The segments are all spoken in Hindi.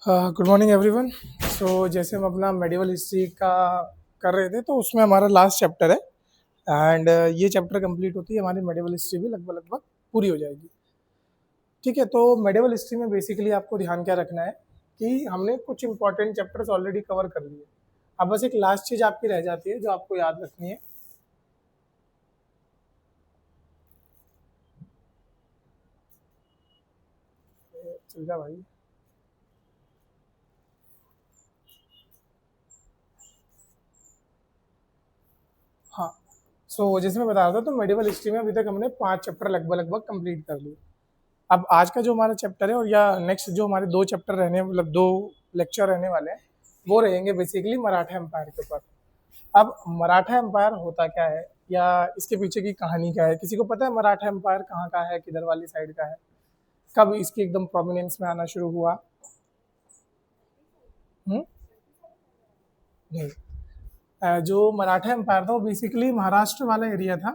Good morning everyone. सो जैसे हम अपना मेडिवल हिस्ट्री का कर रहे थे तो उसमें हमारा लास्ट चैप्टर है एंड ये चैप्टर कंप्लीट होती है हमारी मेडिवल हिस्ट्री भी लगभग लगभग पूरी हो जाएगी। ठीक है, तो मेडिवल हिस्ट्री में बेसिकली आपको ध्यान क्या रखना है कि हमने कुछ इंपॉर्टेंट चैप्टर्स ऑलरेडी कवर कर लिए। अब बस एक लास्ट चीज़ आपकी रह जाती है जो आपको याद रखनी है। चल जा भाई। हाँ, सो जैसे मैं बता रहा था तो मेडिवल हिस्ट्री में अभी तक हमने 5 चैप्टर लगभग लगभग कंप्लीट कर लिए। अब आज का जो हमारा चैप्टर है और या नेक्स्ट जो हमारे 2 चैप्टर रहने मतलब 2 लेक्चर रहने वाले हैं वो रहेंगे बेसिकली मराठा एम्पायर के ऊपर। अब मराठा एम्पायर होता क्या है या इसके पीछे की कहानी क्या है, किसी को पता है मराठा एम्पायर कहाँ का है, किधर वाली साइड का है, कब इसकी एकदम प्रोमिनेंस में आना शुरू हुआ? नहीं। जो मराठा एम्पायर था वो बेसिकली महाराष्ट्र वाला एरिया था।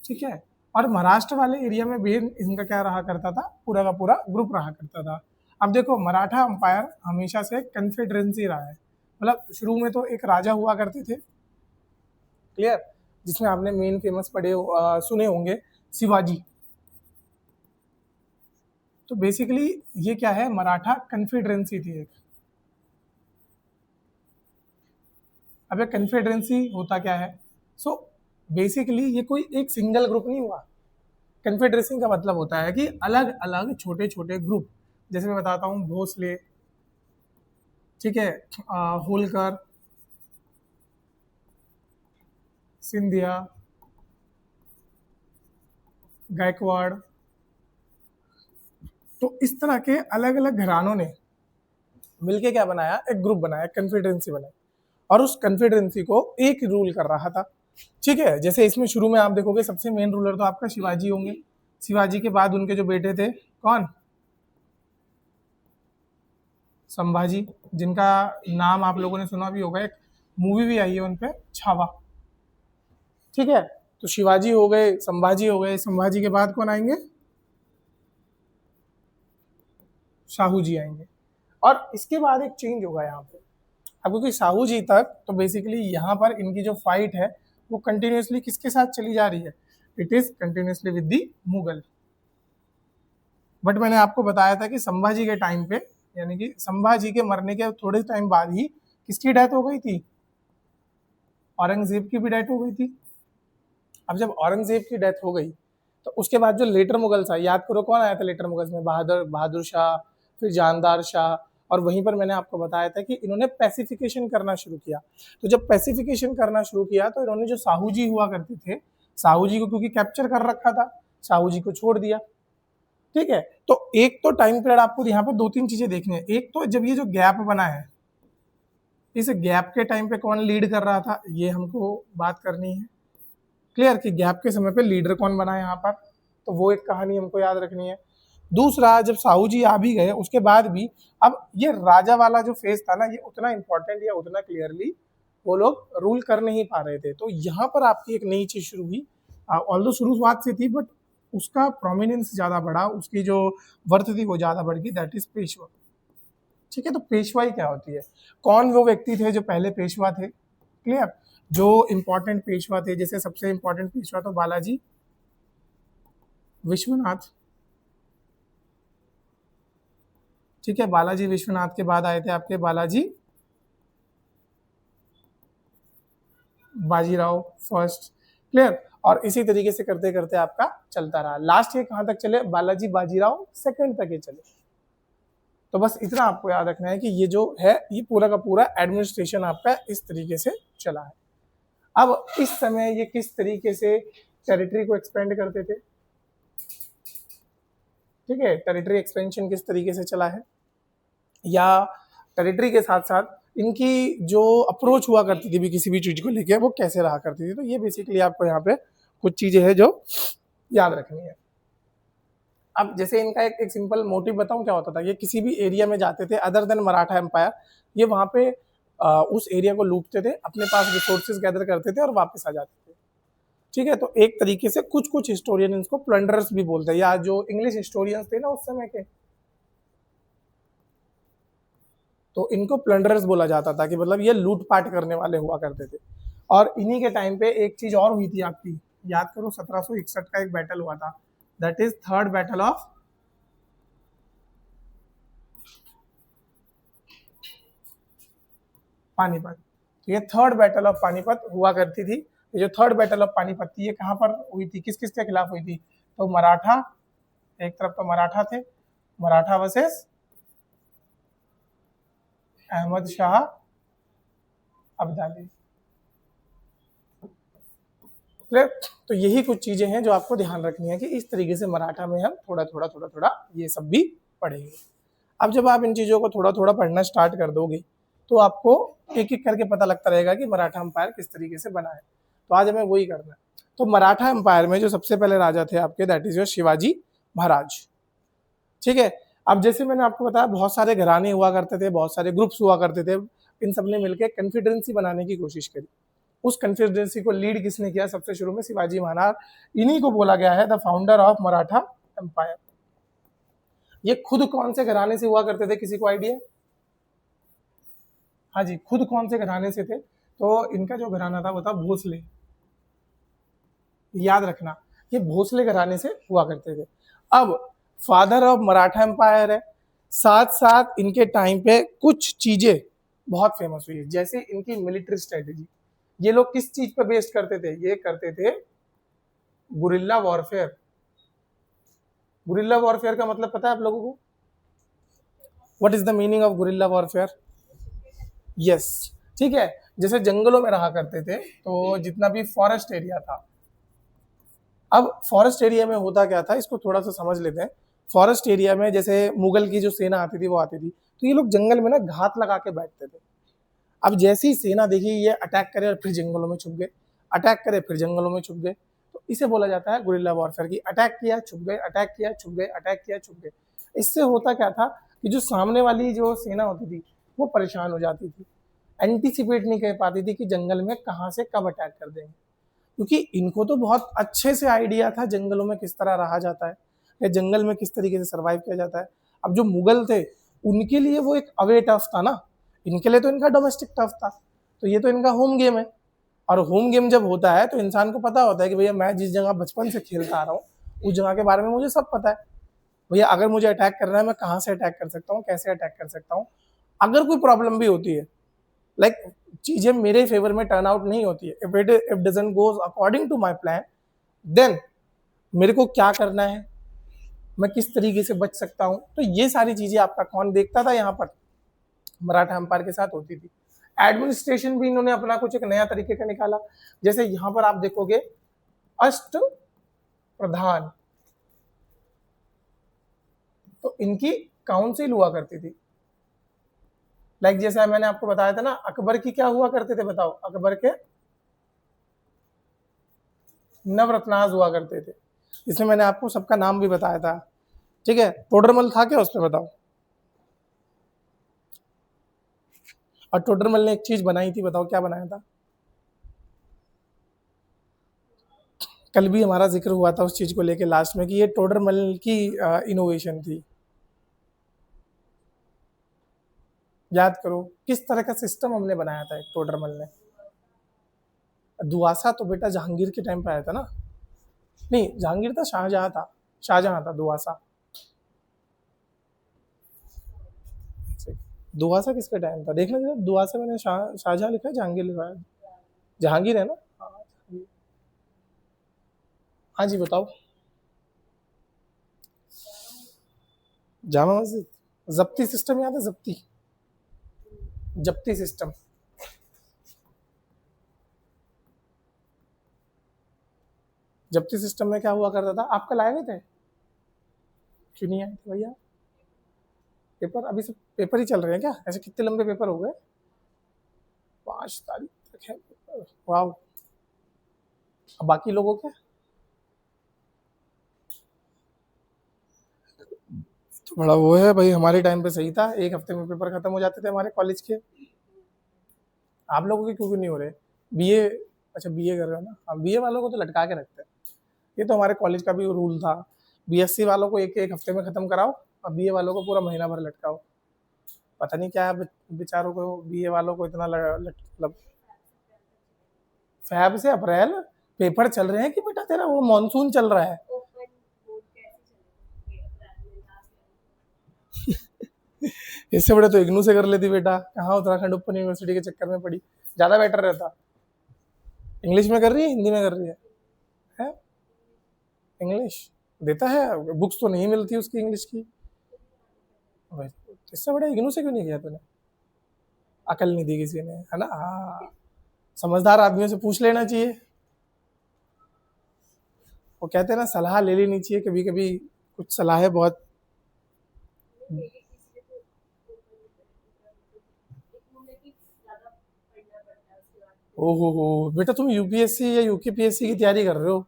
ठीक है, और महाराष्ट्र वाले एरिया में भी इनका क्या रहा करता था, पूरा का पूरा ग्रुप रहा करता था। अब देखो मराठा अंपायर हमेशा से कन्फेडरेंसी रहा है, मतलब शुरू में तो एक राजा हुआ करते थे, क्लियर, जिसमें आपने मेन फेमस सुने होंगे शिवाजी। तो बेसिकली ये क्या है, मराठा कन्फेडरेंसी थी एक। अब ये कन्फेडरेंसी होता क्या है, सो बेसिकली ये कोई एक सिंगल ग्रुप नहीं हुआ। कन्फेडरेसी का मतलब होता है कि अलग अलग छोटे छोटे ग्रुप, जैसे मैं बताता हूँ भोसले, ठीक है, होलकर, सिंधिया, गायकवाड़, तो इस तरह के अलग अलग घरानों ने मिलके क्या बनाया, एक ग्रुप बनाया, कन्फेडरेंसी बनाई, और उस कन्फेडरेंसी को एक रूल कर रहा था। ठीक है, जैसे इसमें शुरू में आप देखोगे सबसे मेन रूलर तो आपका शिवाजी होंगे। शिवाजी के बाद उनके जो बेटे थे कौन, संभाजी, जिनका नाम आप लोगों ने सुना भी होगा, एक मूवी भी आई है उन पे, छावा। ठीक है, तो शिवाजी हो गए, संभाजी हो गए, संभाजी के बाद कौन आएंगे, शाहू जी आएंगे। और इसके बाद एक चेंज होगा यहाँ पे। अब क्योंकि शाहू जी तक तो बेसिकली यहाँ पर इनकी जो फाइट है वो कंटिन्यूसली किसके साथ चली जा रही है, it is continuously with the Mughal. But मैंने आपको बताया था कि संभाजी के टाइम पे, यानी कि संभाजी के मरने के थोड़े टाइम बाद ही किसकी डेथ हो गई थी, औरंगजेब की भी डेथ हो गई थी। अब जब औरंगजेब की डेथ हो गई तो उसके बाद जो लेटर मुगल्स आए, याद करो कौन आया था लेटर मुगल्स में, बहादुर शाह, फिर जानदार शाह, और वहीं पर मैंने आपको बताया था कि इन्होंने पैसिफिकेशन करना शुरू किया। तो जब पैसिफिकेशन करना शुरू किया तो इन्होंने जो साहू जी हुआ करते थे, साहू जी को क्योंकि कैप्चर कर रखा था, साहू जी को छोड़ दिया। ठीक है, तो एक तो टाइम पीरियड आपको यहाँ पर 2-3 चीजें देखनी है। एक तो जब ये जो गैप बना है, इस गैप के टाइम पे कौन लीड कर रहा था, ये हमको बात करनी है, क्लियर, कि गैप के समय पे लीडर कौन बना है यहाँ पर, तो वो एक कहानी हमको याद रखनी है। दूसरा, जब साहू जी आ भी गए उसके बाद भी अब ये राजा वाला जो फेज था ना, ये उतना इंपॉर्टेंट या उतना क्लियरली वो लोग रूल कर नहीं पा रहे थे। तो यहाँ पर आपकी एक नई चीज शुरू हुई, ऑल्दो शुरुआत से थी बट उसका प्रोमिनेंस ज्यादा बढ़ा, उसकी जो वर्थ थी वो ज्यादा बढ़ गई, दैट इज पेशवा। ठीक है, तो पेशवाई क्या होती है, कौन वो व्यक्ति थे जो पहले पेशवा थे, क्लियर, जो इंपॉर्टेंट पेशवा थे, जैसे सबसे इंपॉर्टेंट पेशवा तो बालाजी विश्वनाथ। ठीक है, बालाजी विश्वनाथ के बाद आए थे आपके बालाजी बाजीराव फर्स्ट, क्लियर, और इसी तरीके से करते करते आपका चलता रहा, लास्ट ये कहां तक चले, बालाजी बाजीराव सेकंड तक ये चले। तो बस इतना आपको याद रखना है कि ये जो है ये पूरा का पूरा एडमिनिस्ट्रेशन आपका इस तरीके से चला है। अब इस समय ये किस तरीके से टेरिटरी को एक्सपेंड करते थे, ठीक है, टेरिटरी एक्सपेंशन किस तरीके से चला है, या टेरिटरी के साथ साथ इनकी जो अप्रोच हुआ करती थी भी किसी भी चीज को लेके वो कैसे रहा करती थी, तो ये बेसिकली आपको यहाँ पे कुछ चीजें हैं जो याद रखनी है। अब जैसे इनका एक सिंपल मोटिव बताऊं क्या होता था, ये किसी भी एरिया में जाते थे अदर देन मराठा एम्पायर, ये वहां पे उस एरिया को लूटते थे, अपने पास रिसोर्सेज गैदर करते थे और वापस आ जाते थे। ठीक है, तो एक तरीके से कुछ कुछ हिस्टोरियन इसको प्लंडरर्स भी बोलते हैं, या जो इंग्लिश हिस्टोरियंस थे ना उस समय के, तो इनको प्लंडरर्स बोला जाता था कि मतलब ये लूटपाट करने वाले हुआ करते थे। और इन्हीं के टाइम पे एक चीज और हुई थी आपकी, याद करो, 1761 का एक बैटल हुआ था, that is third battle of Panipat. तो ये थर्ड बैटल ऑफ पानीपत हुआ करती थी। ये जो थर्ड बैटल ऑफ पानीपत थी, ये कहाँ पर हुई थी, किस किस के खिलाफ हुई थी? तो मराठा, एक तरफ तो मराठा थे, मराठा वर्सेस अहमद शाह अब्दाली। तो यही कुछ चीजें हैं जो आपको ध्यान रखनी है कि इस तरीके से मराठा में हम थोड़ा थोड़ा थोड़ा थोड़ा ये सब भी पढ़ेंगे। अब जब आप इन चीजों को थोड़ा थोड़ा पढ़ना स्टार्ट कर दोगे तो आपको एक एक करके पता लगता रहेगा कि मराठा एम्पायर किस तरीके से बना है। तो आज हमें वही करना है। तो मराठा एम्पायर में जो सबसे पहले राजा थे आपके, that is your Shivaji Maharaj. ठीक है, अब जैसे मैंने आपको बताया बहुत सारे घराने हुआ करते थे, बहुत सारे ग्रुप्स हुआ करते थे, इन सब ने मिलकर कन्फेडरेंसी बनाने की कोशिश करी। उस कन्फेडरेंसी को लीड किसने किया? सबसे शुरू में शिवाजी महाराज। इन्हीं को बोला गया है the founder of Maratha empire. ये खुद कौन से घराने से हुआ करते थे, किसी को आइडिया? हाँ जी, खुद कौन से घराने से थे? तो इनका जो घराना था वो था भोसले। याद रखना, ये भोसले घराने से हुआ करते थे। अब फादर ऑफ मराठा एम्पायर है, साथ साथ इनके टाइम पे कुछ चीजें बहुत फेमस हुई, जैसे इनकी मिलिट्री स्ट्रेटेजी। ये लोग किस चीज पे बेस्ड करते थे? ये करते थे गुरिल्ला वॉरफेयर। गुरिल्ला वॉरफेयर का मतलब पता है आप लोगों को? What is the meaning of guerrilla warfare? Yes, ठीक है, जैसे जंगलों में रहा करते थे तो जितना भी फॉरेस्ट एरिया था, अब फॉरेस्ट एरिया में होता क्या था, इसको थोड़ा सा समझ लेते हैं। फॉरेस्ट एरिया में जैसे मुगल की जो सेना आती थी वो आती थी, तो ये लोग जंगल में ना घात लगा के बैठते थे। अब जैसी सेना देखी ये अटैक करे और फिर जंगलों में छुप गए, अटैक करे फिर जंगलों में छुप गए, तो इसे बोला जाता है गुरिल्ला वॉरफेयर की। अटैक किया छुप गए, अटैक किया छुप गए, अटैक किया छुप गए। इससे होता क्या था कि जो सामने वाली जो सेना होती थी वो परेशान हो जाती थी, एंटीसिपेट नहीं कर पाती थी कि जंगल में कहाँ से कब अटैक कर देंगे, क्योंकि इनको तो बहुत अच्छे से आइडिया था जंगलों में किस तरह रहा जाता है या जंगल में किस तरीके से सर्वाइव किया जाता है। अब जो मुगल थे उनके लिए वो एक अवे टफ था ना, इनके लिए तो इनका डोमेस्टिक टफ था, तो ये तो इनका होम गेम है। और होम गेम जब होता है तो इंसान को पता होता है कि भैया मैं जिस जगह बचपन से खेलता आ रहा हूँ उस जगह के बारे में मुझे सब पता है। भैया अगर मुझे अटैक करना है मैं कहाँ से अटैक कर सकता हूँ, कैसे अटैक कर सकता हूँ। अगर कोई प्रॉब्लम भी होती है, लाइक चीजें मेरे फेवर में टर्न आउट नहीं होती है, if doesn't goes according to my plan, then मेरे को क्या करना है, मैं किस तरीके से बच सकता हूँ। तो ये सारी चीजें आपका कौन देखता था? यहाँ पर मराठा एम्पायर के साथ होती थी। एडमिनिस्ट्रेशन भी इन्होंने अपना कुछ एक नया तरीके का निकाला। जैसे यहाँ पर आप देखोगे अष्ट प्रधान, तो इनकी काउंसिल हुआ करती थी। लाइक जैसा मैंने आपको बताया था ना, अकबर की क्या हुआ करते थे बताओ? अकबर के नवरत्नाज हुआ करते थे, इसमें मैंने आपको सबका नाम भी बताया था। ठीक है, टोडरमल था क्या उस पर बताओ? और टोडरमल ने एक चीज बनाई थी, बताओ क्या बनाया था? कल भी हमारा जिक्र हुआ था उस चीज को लेके लास्ट में कि ये टोडरमल की इनोवेशन थी। याद करो किस तरह का सिस्टम हमने बनाया था एक टोडरमल ने। दुआसा तो बेटा जहांगीर के टाइम पे आया था ना, नहीं जहांगीर था, शाहजहां था, शाहजहां था दुआसा। दुआसा किसका टाइम था देखना जरा, दुआसा मैंने शाहजहां लिखा है, जहांगीर लिखा है? जहांगीर है ना? हाँ जी बताओ। जामा मस्जिद, जब्ती सिस्टम याद है? जब्ती, जब्ती सिस्टम। जब्ती सिस्टम में क्या हुआ करता था? आप कल आए हुए थे? क्यों नहीं आए थे भैया? पेपर अभी सब पेपर ही चल रहे हैं क्या? ऐसे कितने लंबे पेपर हो गए? 5 तारीख तक है पेपर, वाह। अब बाकी लोगों के तो बड़ा वो है भाई, हमारे टाइम पे सही था, 1 हफ्ते में पेपर खत्म हो जाते थे हमारे कॉलेज के। आप लोगों के क्यों नहीं हो रहे? बीए अच्छा बीए कर रहे हो ना, हाँ बीए वालों को तो लटका के रखते हैं, ये तो हमारे कॉलेज का भी रूल था, बीएससी वालों को एक एक हफ्ते में खत्म कराओ और बीए वालों को पूरा महीना भर लटकाओ। पता नहीं क्या बेचारों को, बीए वालों को इतना मतलब फैब से अप्रैल पेपर चल रहे हैं कि बेटा तेरा वो मानसून चल रहा है। इससे बड़े तो इग्नू से कर लेती बेटा, कहाँ उत्तराखंड ओपन यूनिवर्सिटी के चक्कर में पड़ी, ज़्यादा बेटर रहता। इंग्लिश में कर रही है हिंदी में कर रही है? इंग्लिश देता है, बुक्स तो नहीं मिलती उसकी इंग्लिश की। इससे बड़ा इग्नू से क्यों नहीं किया तूने? अकल नहीं दी किसी ने, है ना? हाँ, समझदार आदमियों से पूछ लेना चाहिए। वो कहते हैं ना सलाह ले लेनी चाहिए कभी कभी, कुछ सलाहें बहुत। ओहो हो बेटा, तुम यूपीएससी या यूकेपीएससी की तैयारी कर रहे हो,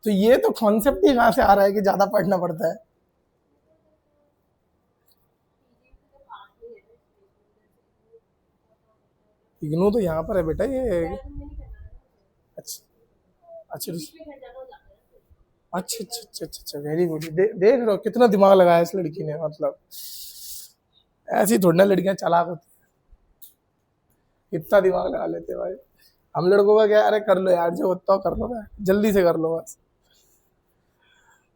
तो ये तो कॉन्सेप्ट ही कहाँ से आ रहा है कि ज्यादा पढ़ना पड़ता है? इग्नू तो यहाँ पर है बेटा ये। अच्छा अच्छा अच्छा अच्छा अच्छा अच्छा, वेरी गुड। देख रहे हो कितना दिमाग लगाया इस लड़की ने, मतलब ऐसी थोड़ी ना लड़कियां चालाक होती हैं, इतना दिमाग लगा लेते हैं भाई। हम लड़कों का क्या, अरे कर लो यार जो होता हो कर लो, जल्दी से कर लो बस।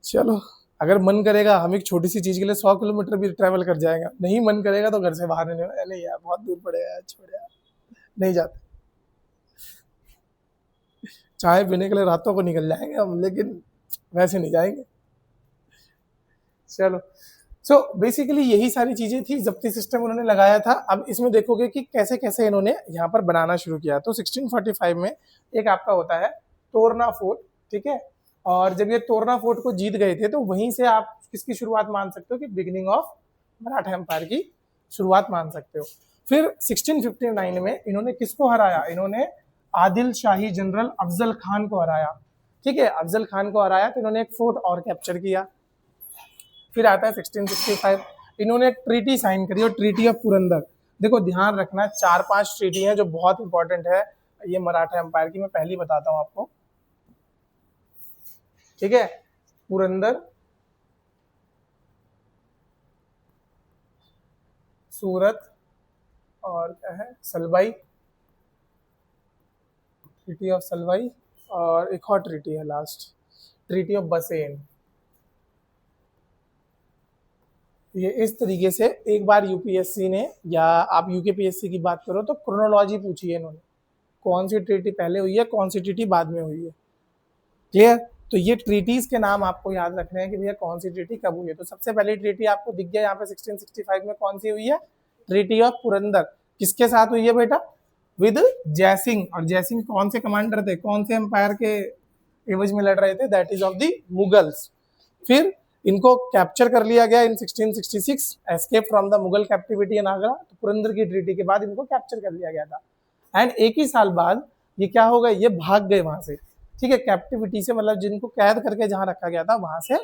चलो, अगर मन करेगा हम एक छोटी सी चीज के लिए 100 किलोमीटर भी ट्रैवल कर जाएगा, नहीं मन करेगा तो घर से बाहर नहीं यार बहुत दूर पड़ेगा यार, छोड़ यार, नहीं जाते। चाय पीने के लिए रातों को निकल जाएंगे हम, लेकिन वैसे नहीं जाएंगे। चलो, सो बेसिकली यही सारी चीजें थी, जब्ती सिस्टम उन्होंने लगाया था। अब इसमें देखोगे कि कैसे कैसे इन्होंने यहाँ पर बनाना शुरू किया। तो 1645 में एक आपका होता है तोरना फोर्ट, ठीक है। और जब ये तोरना फोर्ट को जीत गए थे तो वहीं से आप किसकी शुरुआत मान सकते हो कि बिगिनिंग ऑफ मराठा एम्पायर की शुरुआत मान सकते हो। फिर 1659 में इन्होंने किसको हराया? इन्होंने आदिल शाही जनरल अफजल खान को हराया, ठीक है। अफजल खान को हराया तो इन्होंने एक फोर्ट और कैप्चर किया। फिर आता है 1665, इन्होंने एक ट्रीटी साइन करी और ट्रीटी ऑफ पुरंदर। देखो ध्यान रखना, 4-5 ट्रीटी हैं जो बहुत इंपॉर्टेंट है ये मराठा एम्पायर की, मैं पहली बताता हूँ आपको, ठीक है। पुरंदर, सूरत, और क्या है, सलवाई, ट्रीटी ऑफ सलवाई, और एक और ट्रीटी है लास्ट, ट्रीटी ऑफ बसेन। ये इस तरीके से एक बार यूपीएससी ने, या आप यूकेपीएससी की बात करो तो क्रोनोलॉजी पूछी है इन्होंने, कौन सी ट्रीटी पहले हुई है, कौन सी ट्रीटी बाद में हुई है, क्लियर। तो ये ट्रीटीज के नाम आपको याद रखने हैं कि भैया कौन सी ट्रीटी कब हुई है। तो सबसे पहली ट्रीटी आपको दिख गया यहाँ पे 1665 में, कौन सी हुई है? Treaty of Purandar. किसके साथ हुई है बेटा? विद जयसिंह। और जयसिंह कौन से कमांडर थे, कौन से एम्पायर के एवज में लड़ रहे थे? That is of the Mughals. फिर इनको कैप्चर कर लिया गया in 1666, escape from the Mughal captivity in Agra. तो पुरंदर की ट्रीटी के बाद इनको कैप्चर कर लिया गया था। एंड एक ही साल बाद ये क्या हो गए, ये भाग गए वहां से, ठीक है। कैप्टिविटी से मतलब जिनको कैद करके जहां रखा गया था वहां से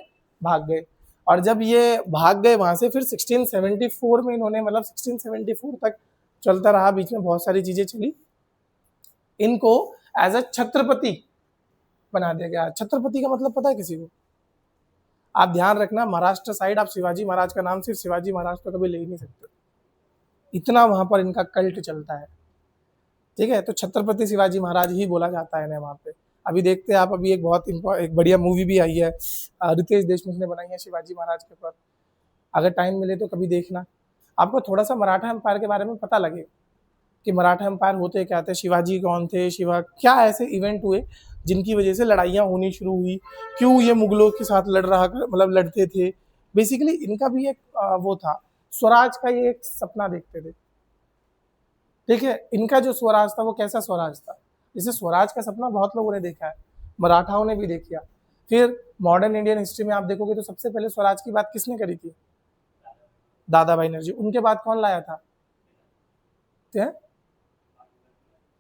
भाग गए। और जब ये भाग गए वहां से, फिर 1674 में इन्होंने, मतलब 1674 तक चलता रहा, बीच में बहुत सारी चीजें चली, इनको एज अ छत्रपति बना दिया गया। छत्रपति का मतलब पता है किसी को? आप ध्यान रखना, महाराष्ट्र साइड आप शिवाजी महाराज का नाम सिर्फ शिवाजी महाराज तो कभी ले ही नहीं सकते, इतना वहां पर इनका कल्ट चलता है, ठीक है। तो छत्रपति शिवाजी महाराज ही बोला जाता है ना वहाँ पे। अभी देखते हैं आप, अभी एक बढ़िया मूवी भी आई है, रितेश देशमुख ने बनाई है शिवाजी महाराज के ऊपर, अगर टाइम मिले तो कभी देखना, आपको थोड़ा सा मराठा एम्पायर के बारे में पता लगे कि मराठा एम्पायर होते क्या थे, शिवाजी कौन थे, शिवा क्या ऐसे इवेंट हुए जिनकी वजह से लड़ाइयाँ होनी शुरू हुई, क्यों ये मुगलों के साथ लड़ रहा, मतलब लड़ते थे। बेसिकली इनका भी एक वो था, स्वराज का ये एक सपना देखते थे, ठीक है। इनका जो स्वराज था वो कैसा स्वराज था, जैसे स्वराज का सपना बहुत लोगों ने देखा है, मराठाओं ने भी देखा। फिर मॉडर्न इंडियन हिस्ट्री में आप देखोगे तो सबसे पहले स्वराज की बात किसने करी थी? दादा भाई नरजी। उनके बाद कौन लाया था?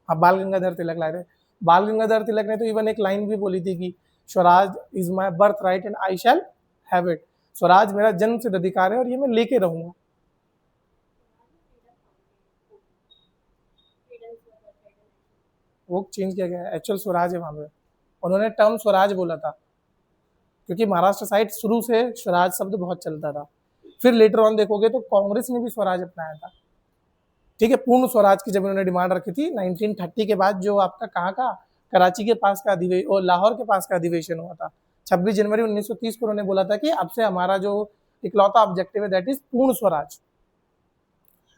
हाँ, बाल गंगाधर तिलक लाए थे। बाल गंगाधर तिलक ने तो इवन एक लाइन भी बोली थी कि Swaraj is my birth right and I shall have it. Swaraj मेरा जन्म सिद्ध अधिकार है और ये मैं लेके रहूंगा। वो चेंज किया गया है, एक्चुअल स्वराज है वहाँ पे। उन्होंने टर्म स्वराज बोला था क्योंकि महाराष्ट्र साइड शुरू से स्वराज शब्द बहुत चलता था। फिर लेटर ऑन देखोगे तो कांग्रेस ने भी स्वराज अपनाया था, ठीक है। पूर्ण स्वराज की जब उन्होंने डिमांड रखी थी 1930 के बाद, जो आपका कहाँ का, कराची के पास का अधिवेशन और लाहौर के पास का अधिवेशन हुआ था 26 जनवरी 1930 को, उन्होंने बोला था कि अब से हमारा जो इकलौता ऑब्जेक्टिव है दैट इज पूर्ण स्वराज।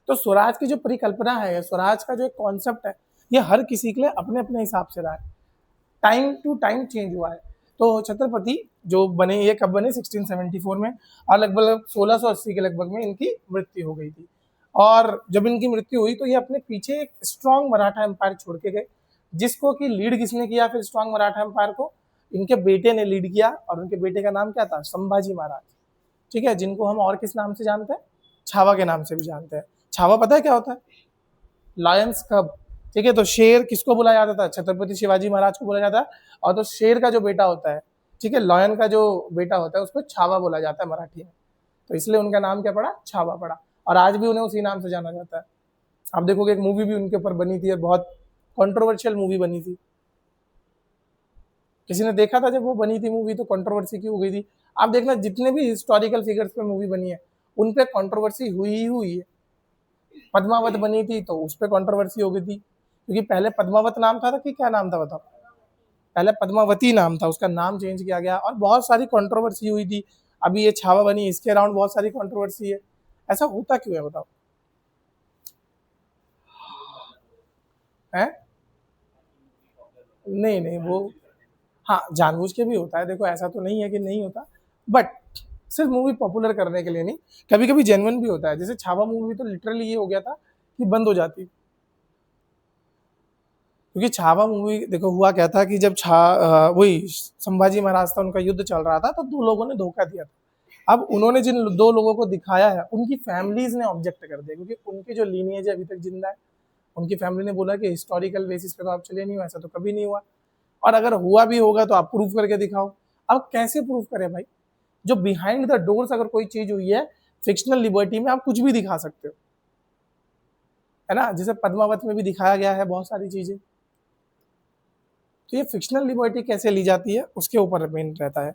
तो स्वराज की जो परिकल्पना है, स्वराज का जो एक कॉन्सेप्ट है, ये हर किसी के लिए अपने अपने हिसाब से रहा है, टाइम टू टाइम चेंज हुआ है। तो छत्रपति जो बने, ये कब बने, 1674 में, और लगभग 1680 के लगभग में इनकी मृत्यु हो गई थी। और जब इनकी मृत्यु हुई तो ये अपने पीछे एक स्ट्रॉन्ग मराठा एम्पायर छोड़ के गए, जिसको कि लीड किसने किया फिर स्ट्रॉन्ग मराठा एम्पायर को, इनके बेटे ने लीड किया, और उनके बेटे का नाम क्या था, संभाजी महाराज, ठीक है, जिनको हम और किस नाम से जानते हैं, छावा के नाम से भी जानते हैं। छावा पता है क्या होता है, लायंस कब, ठीक है। तो शेर किसको बोला जाता था, छत्रपति शिवाजी महाराज को बोला जाता है, और तो शेर का जो बेटा होता है, ठीक है, लॉयन का जो बेटा होता है उसको छावा बोला जाता है मराठी में, तो इसलिए उनका नाम क्या पड़ा, छावा पड़ा, और आज भी उन्हें उसी नाम से जाना जाता है। आप देखोगे एक मूवी भी उनके ऊपर बनी थी, बहुत कंट्रोवर्शियल मूवी बनी थी, किसी ने देखा था जब वो बनी थी मूवी, तो कंट्रोवर्सी क्यों हो गई थी। आप देखना जितने भी हिस्टोरिकल फिगर्स पे मूवी बनी है उन पे कंट्रोवर्सी हुई ही हुई है। पद्मावत बनी थी तो उस पर कंट्रोवर्सी हो गई थी, क्योंकि पहले पद्मावत नाम था कि क्या नाम था बताओ, पहले पद्मावती नाम था, उसका नाम चेंज किया गया और बहुत सारी कंट्रोवर्सी हुई थी। अभी ये छावा बनी, इसके अराउंड बहुत सारी कंट्रोवर्सी है। ऐसा होता क्यों है बताओ, है? नहीं नहीं, वो हाँ जानबूझ के भी होता है, देखो ऐसा तो नहीं है कि नहीं होता, बट सिर्फ मूवी पॉपुलर करने के लिए नहीं, कभी कभी जेन्युइन भी होता है। जैसे छावा मूवी तो लिटरली ये हो गया था कि बंद हो जाती, क्योंकि छावा मूवी देखो हुआ क्या था कि जब वही संभाजी महाराज था, उनका युद्ध चल रहा था, तो दो लोगों ने धोखा दिया था। अब उन्होंने जिन दो लोगों को दिखाया है उनकी फैमिलीज ने ऑब्जेक्ट कर दिया, क्योंकि उनकी जो लीनियज अभी तक जिंदा है। उनकी फैमिली ने बोला कि हिस्टोरिकल बेसिस पे तो आप चले नहीं हो, ऐसा तो कभी नहीं हुआ, और अगर हुआ भी होगा तो आप प्रूफ करके दिखाओ। अब कैसे प्रूफ करें भाई, जो बिहाइंड द डोर्स अगर कोई चीज हुई है, फिक्शनल लिबर्टी में आप कुछ भी दिखा सकते हो, है ना, जैसे पद्मावत में भी दिखाया गया है बहुत सारी चीजें। तो ये फिक्शनल लिबर्टी कैसे ली जाती है उसके ऊपर डिपेंड रहता है।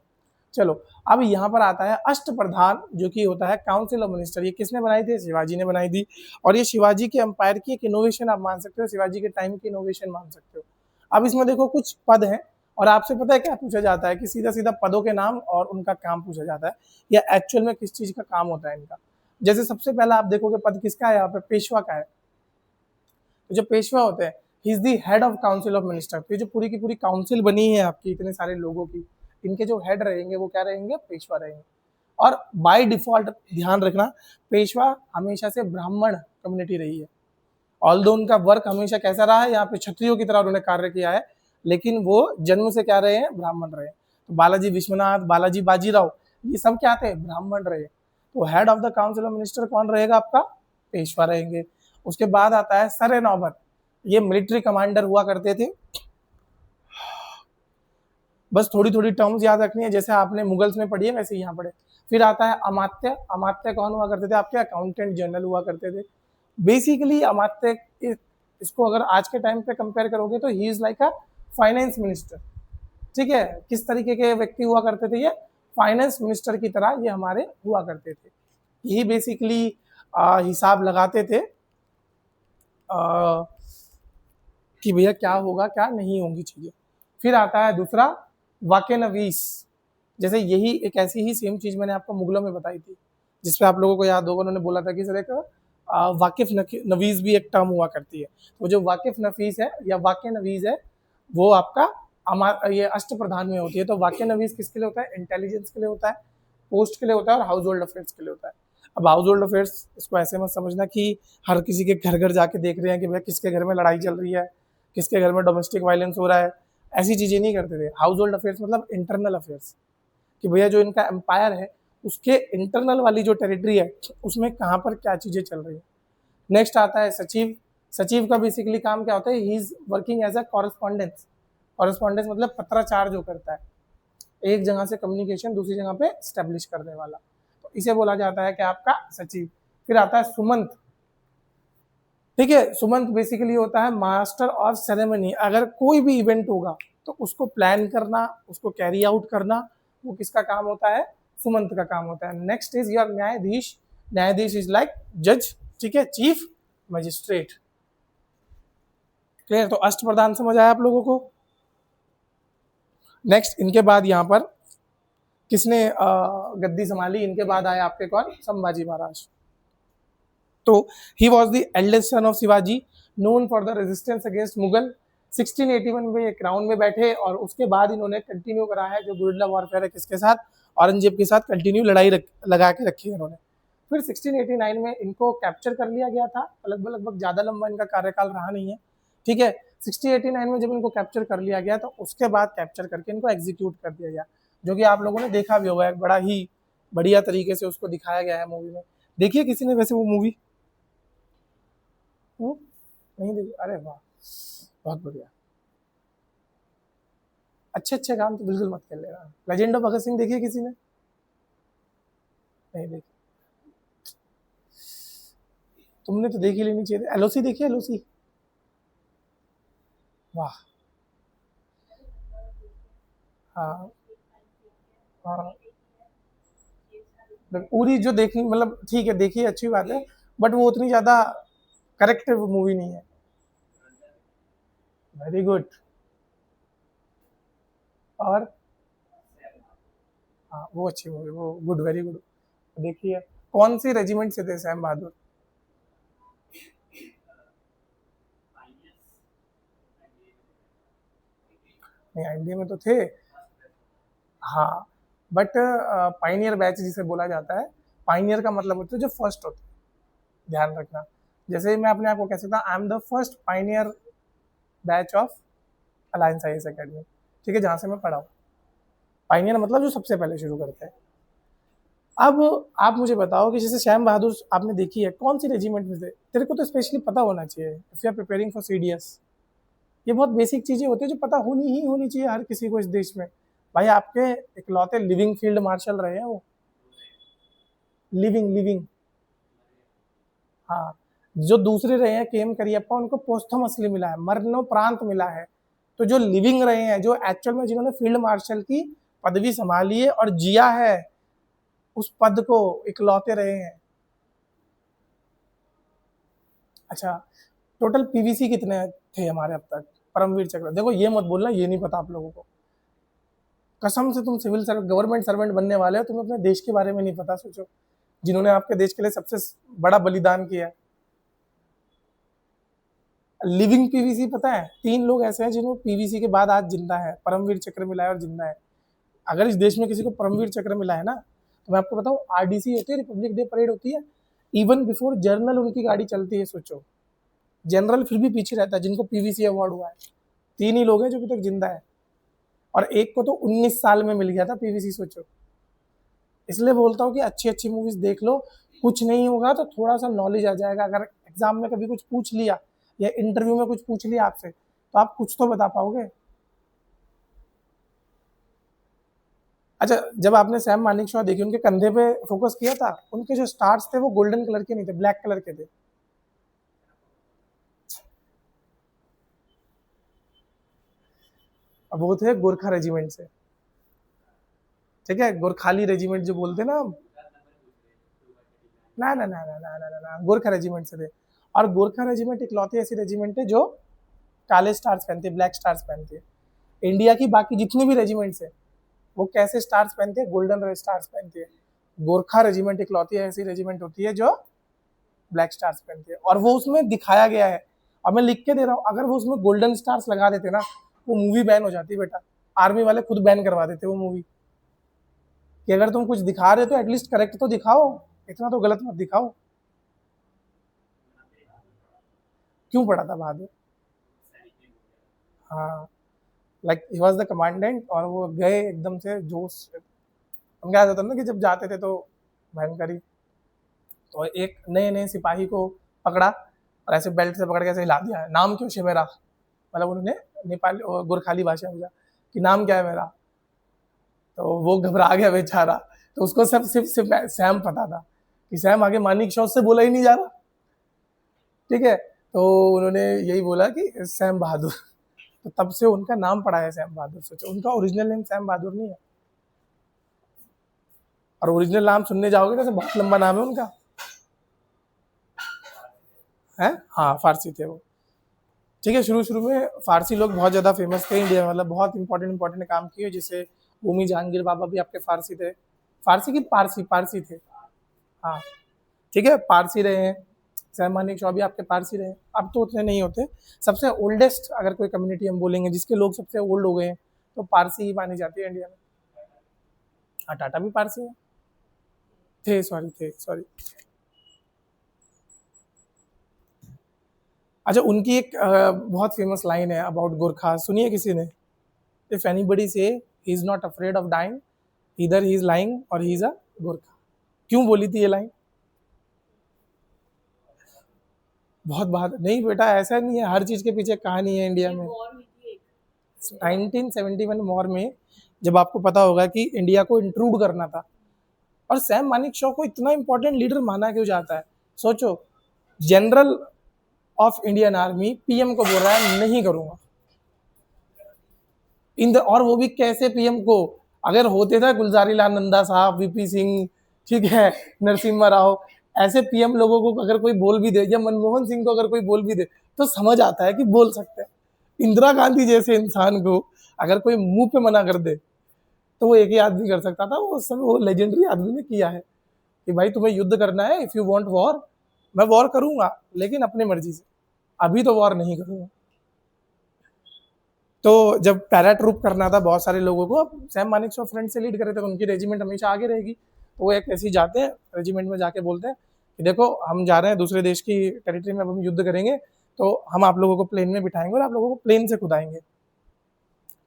चलो अब यहाँ पर आता है अष्ट प्रधान, जो कि होता है काउंसिल ऑफ मिनिस्टर। ये किसने बनाई थी, शिवाजी ने बनाई थी, और ये शिवाजी के एम्पायर की एक इनोवेशन आप मान सकते हो, शिवाजी के टाइम की इनोवेशन मान सकते हो। अब इसमें देखो कुछ पद हैं, और आपसे पता है क्या पूछा जाता है कि सीधा सीधा पदों के नाम और उनका काम पूछा जाता है, या एक्चुअल में किस चीज का काम होता है इनका। जैसे सबसे पहला आप देखोगे पद किसका है यहाँ पे, पेशवा का है। तो जो पेशवा होते हैं, he is the head of council of minister. तो ये जो पूरी की पूरी काउंसिल बनी है आपकी इतने सारे लोगों की, इनके जो हेड रहेंगे वो क्या रहेंगे, पेशवा रहेंगे। और बाय डिफॉल्ट ध्यान रखना, पेशवा हमेशा से ब्राह्मण कम्युनिटी रही है। ऑल्दो उनका वर्क हमेशा कैसा रहा है, यहाँ पे क्षत्रियों की तरह उन्होंने कार्य किया है, लेकिन वो जन्म से क्या रहे हैं, ब्राह्मण रहे। तो बालाजी विश्वनाथ, बालाजी बाजीराव, ये सब क्या थे, ब्राह्मण रहे। तो head of the council of minister कौन रहेगा आपका, पेशवा रहेंगे। उसके बाद आता है सर नौबत, ये मिलिट्री कमांडर हुआ करते थे। बस थोड़ी थोड़ी टर्म्स याद रखनी है, जैसे आपने मुगल्स में पढ़ी है वैसे यहाँ पढ़े। फिर आता है अमात्य, अमात्य कौन हुआ करते थे आपके, अकाउंटेंट जनरल हुआ करते थे। बेसिकली अमात्य, इसको अगर आज के टाइम पे कंपेयर करोगे तो he is like a finance minister, ठीक है। किस तरीके के व्यक्ति हुआ करते थे ये, फाइनेंस मिनिस्टर की तरह ये हमारे हुआ करते थे। यही बेसिकली हिसाब लगाते थे कि भैया क्या होगा क्या नहीं होंगी चीजें। फिर आता है दूसरा वाके नवीस, जैसे यही एक ऐसी ही सेम चीज मैंने आपको मुगलों में बताई थी, जिसपे आप लोगों को याद होगा उन्होंने बोला था कि सर एक वाकिफ नवीज भी एक टर्म हुआ करती है। तो जो वाकिफ नफीस है या वाके नवीज है, वो आपका ये अष्ट प्रधान में होती है। तो वाके नवीज किसके लिए होता है, इंटेलिजेंस के लिए होता है, पोस्ट के लिए होता है, और हाउस होल्ड अफेयर्स के लिए होता है। अब हाउस होल्ड अफेयर्स इसको ऐसे मत समझना कि हर किसी के घर घर जाके देख रहे हैं कि भैया किसके घर में लड़ाई चल रही है, किसके घर में डोमेस्टिक वायलेंस हो रहा है, ऐसी चीजें नहीं करते थे। हाउस होल्ड अफेयर्स मतलब इंटरनल अफेयर्स, कि भैया जो इनका एम्पायर है उसके इंटरनल वाली जो टेरिटरी है उसमें कहाँ पर क्या चीजें चल रही है। नेक्स्ट आता है सचिव। सचिव का बेसिकली काम क्या होता है, he is working as a correspondence. Correspondence मतलब पत्राचार जो करता है, एक जगह से कम्युनिकेशन दूसरी जगह पे स्टेब्लिश करने वाला, तो इसे बोला जाता है कि आपका सचिव। फिर आता है सुमंत। ठीक है। सुमंत बेसिकली होता है मास्टर ऑफ सेरेमनी। अगर कोई भी इवेंट होगा तो उसको प्लान करना, उसको कैरी आउट करना, वो किसका काम होता है? सुमंत का काम होता है। नेक्स्ट इज योर न्यायाधीश। न्यायाधीश इज लाइक जज, ठीक है, चीफ मजिस्ट्रेट। क्लियर? तो अष्ट प्रधान समझ आया आप लोगों को। नेक्स्ट इनके बाद यहाँ पर किसने गद्दी संभाली? इनके बाद आया आपके कौन? संभाजी महाराज। तो ही was the eldest son of Shivaji, known for the resistance against Mughal. 1681 में ये क्राउन में बैठे और उसके बाद इन्होंने कंटिन्यू करा है जो गुरिल्ला वॉरफेयर है, किसके साथ? औरंगजेब के साथ कंटिन्यू लड़ाई लगा के रखी है इन्होंने। फिर 1689 में इनको कैप्चर कर लिया गया था। लगभग ज़्यादा लंबा इनका कार्यकाल रहा नहीं है, ठीक है। 1689 में जब इनको कैप्चर कर लिया गया तो उसके बाद कैप्चर करके इनको एग्जीक्यूट कर दिया गया, जो कि आप लोगों ने देखा भी होगा, एक बड़ा ही बढ़िया तरीके से उसको दिखाया गया है मूवी में। देखिए किसी ने वैसे वो मूवी? नहीं देखी? अरे वाह, बहुत बढ़िया। अच्छे काम तो बिल्कुल मत कर लेना। लेजेंड ऑफ भगत सिंह देखिए किसी ने? नहीं देखी? तुमने तो देखी लेनी चाहिए। एलओसी देखिए, एलओसी। वाह। हाँ हाँ, पूरी जो देखनी, मतलब ठीक है देखिए, अच्छी बात है, बट वो उतनी ज़्यादा करेक्ट मूवी नहीं है। Very good. और हाँ, वो अच्छी मूवी, वो गुड, वेरी गुड। देखिए कौन सी रेजिमेंट से थे सैम बहादुर? नहीं, इंडिया में तो थे। हाँ, बट पाइनियर बैच जिसे बोला जाता है, पाइनियर का मतलब होता है जो फर्स्ट होता है, ध्यान रखना। जैसे मैं अपने आप को कह सकता हूँ, I am the first pioneer batch of alliance IAS academy, ठीक है, जहाँ से मैं पढ़ा हूँ। पाइनियर मतलब जो सबसे पहले शुरू करते हैं। अब आप मुझे बताओ कि जैसे श्याम बहादुर आपने देखी है, कौन सी रेजिमेंट में थे? तेरे को तो स्पेशली पता होना चाहिए if you are preparing for CDS. ये बहुत बेसिक चीजें होती है जो पता होनी ही होनी चाहिए हर किसी को इस देश में। भाई आपके इकलौते लिविंग फील्ड मार्शल रहे हैं वो। लिविंग लिविंग हाँ, जो दूसरे रहे हैं केएम करियप्पा, उनको पोस्थमसली मिला है, मरणोपरांत मिला है। तो जो लिविंग रहे हैं, जो एक्चुअल में जिन्होंने फील्ड मार्शल की पदवी संभाली है और जिया है उस पद को, इकलौते रहे हैं। अच्छा, टोटल पीवीसी कितने थे हमारे अब तक? परमवीर चक्र, देखो ये मत बोलना ये नहीं पता आप लोगों को। कसम से तुम सिविल सर्वेंट, गवर्नमेंट सर्वेंट बनने वाले हो, तुम्हें अपने देश के बारे में नहीं पता। सोचो जिन्होंने आपके देश के लिए सबसे बड़ा बलिदान किया है। लिविंग पीवीसी पता है, 3 लोग ऐसे हैं जिन्होंने पीवीसी के बाद आज जिंदा है, परमवीर चक्र मिला है और जिंदा है। अगर इस देश में किसी को परमवीर चक्र मिला है ना, तो मैं आपको बताऊं, आरडीसी होती है, रिपब्लिक डे परेड होती है, इवन बिफोर जर्नल उनकी गाड़ी चलती है। सोचो, जनरल फिर भी पीछे रहता है जिनको पीवीसी अवार्ड हुआ है। 3 ही लोग हैं जो अभी तक जिंदा है, और एक को तो 19 साल में मिल गया था पीवीसी। सोचो, इसलिए बोलता हूँ कि अच्छी अच्छी मूवीज देख लो। कुछ नहीं होगा तो थोड़ा सा नॉलेज आ जाएगा। अगर एग्जाम में कभी कुछ पूछ लिया या इंटरव्यू में कुछ पूछ लिया आपसे, तो आप कुछ तो बता पाओगे। अच्छा, जब आपने सैम मानिक शॉ देखी, उनके कंधे पे फोकस किया था, उनके जो स्टार्स थे वो गोल्डन कलर के नहीं थे, ब्लैक कलर के थे। अब वो थे गोरखा रेजिमेंट से, ठीक है, गोरखाली रेजिमेंट जो बोलते ना हम। ना ना ना ना ना ना ना ना, गोरखा रेजिमेंट से थे। और गोरखा रेजिमेंट इकलौती ऐसी रेजिमेंट है जो काले स्टार्स पहनते, ब्लैक स्टार्स पहनते हैं। इंडिया की बाकी जितनी भी रेजिमेंट्स है वो कैसे स्टार्स पहनते हैं? गोल्डन स्टार्स पहनते हैं। गोरखा रेजिमेंट इकलौती ऐसी रेजिमेंट होती है जो ब्लैक स्टार्स पहनती है, और वो उसमें दिखाया गया है। और मैं लिख के दे रहा हूँ, अगर वो उसमें गोल्डन स्टार्स लगा देते ना, वो मूवी बैन हो जाती बेटा। आर्मी वाले खुद बैन करवा देते वो मूवी, कि अगर तुम कुछ दिखा रहे हो तो एटलीस्ट करेक्ट तो दिखाओ, इतना तो गलत मत दिखाओ। क्यों पड़ा था बहादुर? हाँ, like he was the commandant, और वो गए एकदम से जोश। हम क्या होता ना कि जब जाते थे तो भयंकरी, तो एक नए नए सिपाही को पकड़ा और ऐसे बेल्ट से पकड़ के ऐसे हिला दिया, नाम क्यों है मेरा, मतलब उन्होंने नेपाली और गोरखाली भाषा में कि नाम क्या है मेरा। तो वो घबरा गया बेचारा। तो उसको सब सिर्फ सैम पता था कि सैम आगे मानिक शॉ से बोला ही नहीं जा रहा, ठीक है। तो उन्होंने यही बोला कि सैम बहादुर। तो तब से उनका नाम पड़ा है सैम बहादुर। सोचो, उनका ओरिजिनल नेम सैम बहादुर नहीं है। और ओरिजिनल नाम सुनने जाओगे ना तो बहुत लंबा नाम है उनका। है, हाँ फारसी थे वो। ठीक है, शुरू शुरू में फारसी लोग बहुत ज़्यादा फेमस थे इंडिया में, मतलब बहुत इंपॉर्टेंट इंपॉर्टेंट काम किए, जैसे भूमि जहांगीर बाबा भी आपके फारसी थे। फारसी की पारसी पारसी थे। हाँ, ठीक है, पारसी रहे हैं। सैम मानिक शॉ भी आपके पारसी रहे। अब तो उतने नहीं होते। सबसे ओल्डेस्ट अगर कोई कम्युनिटी हम बोलेंगे जिसके लोग सबसे ओल्ड हो गए हैं, तो पारसी ही मानी जाती है इंडिया में। हाँ, टाटा भी पारसी है। थे सॉरी। अच्छा, उनकी एक बहुत फेमस लाइन है अबाउट गोरखा, सुनिए किसी ने? If anybody says he is not afraid of dying, either he is lying और ही इज अ गोरखा। क्यों बोली थी ये लाइन? बहुत बात नहीं बेटा, ऐसा नहीं है, हर चीज के पीछे कहानी है इंडिया में। 1971 वॉर में जब आपको पता होगा कि इंडिया को इंट्रूड करना था, और सैम मानिक शॉ को इतना इंपॉर्टेंट लीडर माना क्यों जाता है? सोचो, general of Indian army PM को बोल रहा है नहीं करूंगा। और वो भी कैसे पीएम को? अगर होते थे गुलजारी लाल नंदा साहब, वीपी सिंह, ठीक है, नरसिम्हा राव, ऐसे पीएम लोगों को अगर कोई बोल भी दे, या मनमोहन सिंह को अगर कोई बोल भी दे, तो समझ आता है कि बोल सकते हैं। इंदिरा गांधी जैसे इंसान को अगर कोई मुंह पे मना कर दे, तो वो एक ही आदमी कर सकता था। वो उस समय वो लेजेंडरी आदमी ने किया है कि भाई तुम्हें युद्ध करना है, इफ यू वांट वॉर, मैं वॉर करूंगा लेकिन अपनी मर्जी से, अभी तो वॉर नहीं करूंगा। तो जब पैरा ट्रूप करना था बहुत सारे लोगों को, अब सैम मानिक शॉ फ्रंट से लीड करे थे, उनकी रेजिमेंट हमेशा आगे रहेगी। तो वो एक ऐसे ही जाते हैं रेजिमेंट में, जाके बोलते हैं कि देखो हम जा रहे हैं दूसरे देश की टेरिटरी में, अब हम युद्ध करेंगे, तो हम आप लोगों को प्लेन में बिठाएंगे और आप लोगों को प्लेन से कूदाएंगे,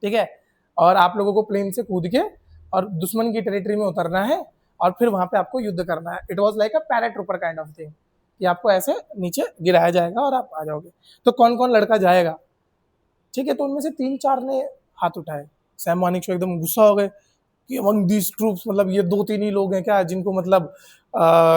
ठीक है, और आप लोगों को प्लेन से कूद के और दुश्मन की टेरिटरी में उतरना है, और फिर वहां पे आपको युद्ध करना है। It was like a paratrooper kind of thing, कि आपको ऐसे नीचे गिराया जाएगा और आप आ जाओगे। तो कौन कौन लड़का जाएगा? ठीक है, तो उनमें से 3-4 ने हाथ उठाए। सैम मानिक शॉ एकदम गुस्सा हो गए कि अमंग दीज ट्रूप्स, मतलब ये 2-3 ही लोग हैं क्या जिनको मतलब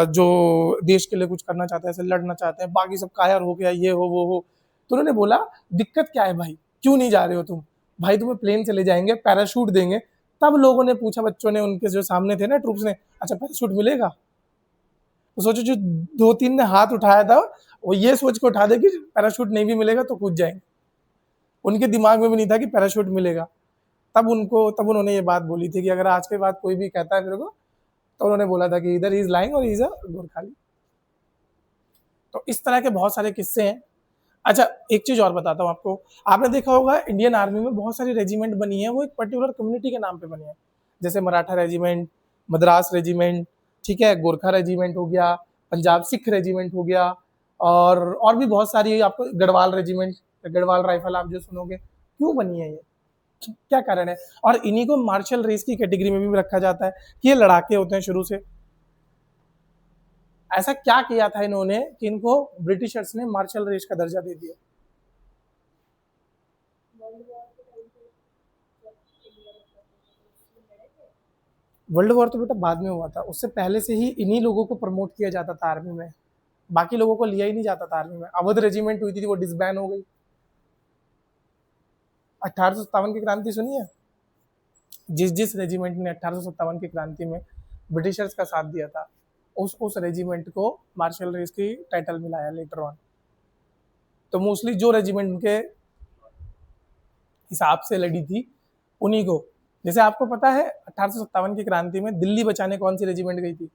जो देश के लिए कुछ करना चाहते हैं, ऐसे लड़ना चाहते हैं, बाकी सब कायर हो गया, ये हो वो हो। तो उन्होंने बोला दिक्कत क्या है भाई, क्यों नहीं जा रहे हो तुम? भाई तुम्हें प्लेन से ले जाएंगे, पैराशूट देंगे। तब लोगों ने पूछा, बच्चों ने, उनके जो सामने थे ना ट्रूप्स ने, अच्छा पैराशूट मिलेगा? तो सोचो, जो 2-3 ने हाथ उठाया था, वो ये सोच के उठा दे कि पैराशूट नहीं भी मिलेगा तो कूद जाएंगे। उनके दिमाग में भी नहीं था कि पैराशूट मिलेगा। तब उन्होंने ये बात बोली थी कि अगर आज के बाद कोई भी कहता है मेरे को, तो उन्होंने बोला था कि इधर ही इज लाइंग और इज अ गोरखाली। तो इस तरह के बहुत सारे किस्से हैं। अच्छा, एक चीज और बताता हूँ आपको। आपने देखा होगा इंडियन आर्मी में बहुत सारी रेजिमेंट बनी है, वो एक पर्टिकुलर कम्युनिटी के नाम पे बनी है। जैसे मराठा रेजिमेंट, मद्रास रेजिमेंट, ठीक है, गोरखा रेजिमेंट हो गया, पंजाब सिख रेजिमेंट हो गया, और भी बहुत सारी, आपको गढ़वाल रेजिमेंट, गढ़वाल राइफल आप जो सुनोगे। क्यों बनी है ये? क्या कारण है? और इन्हीं को मार्शल रेस की कैटेगरी में भी रखा जाता है कि ये लड़ाके होते हैं शुरू से। ऐसा क्या किया था इन्होंने कि इनको ब्रिटिशर्स ने मार्शल रेस का दर्जा दे दिया? वर्ल्ड वॉर तो बेटा बाद में हुआ था, उससे पहले से ही इन्हीं लोगों को प्रमोट किया जाता था आर्मी में। बाकी लोगों को लिया ही नहीं जाता था आर्मी में। अवध रेजिमेंट हुई थी, वो डिसबैन हो गई। 1857 की क्रांति सुनी है? जिस जिस रेजिमेंट ने 1857 की क्रांति में ब्रिटिशर्स का साथ दिया था, उस रेजिमेंट को मार्शल रेस की टाइटल मिलाया लेटर ऑन। तो मोस्टली जो रेजिमेंट उनके हिसाब से लड़ी थी, उन्हीं को। जैसे आपको पता है 1857 की क्रांति में दिल्ली बचाने कौन सी रेजिमेंट गई थी?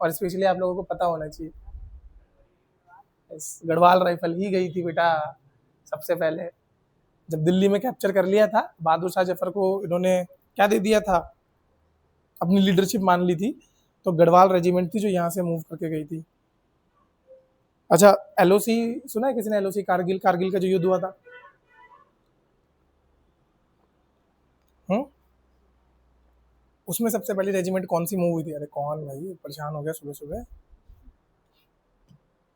और स्पेशली आप लोगों को पता होना चाहिए, गढ़वाल राइफल ही गई थी बेटा सबसे पहले। जब दिल्ली में कैप्चर कर लिया था, बहादुर शाह जफर को इन्होंने क्या दे दिया था, अपनी लीडरशिप मान ली थी, तो गढ़वाल रेजिमेंट थी जो यहाँ से मूव करके गई थी। अच्छा, एलओसी सुना है किसी ने? एलओसी, कारगिल, कारगिल का जो युद्ध हुआ था। हम्म, उसमें सबसे पहली रेजिमेंट कौन सी मूव हुई थी? अरे कौन भाई, परेशान हो गया सुबह सुबह।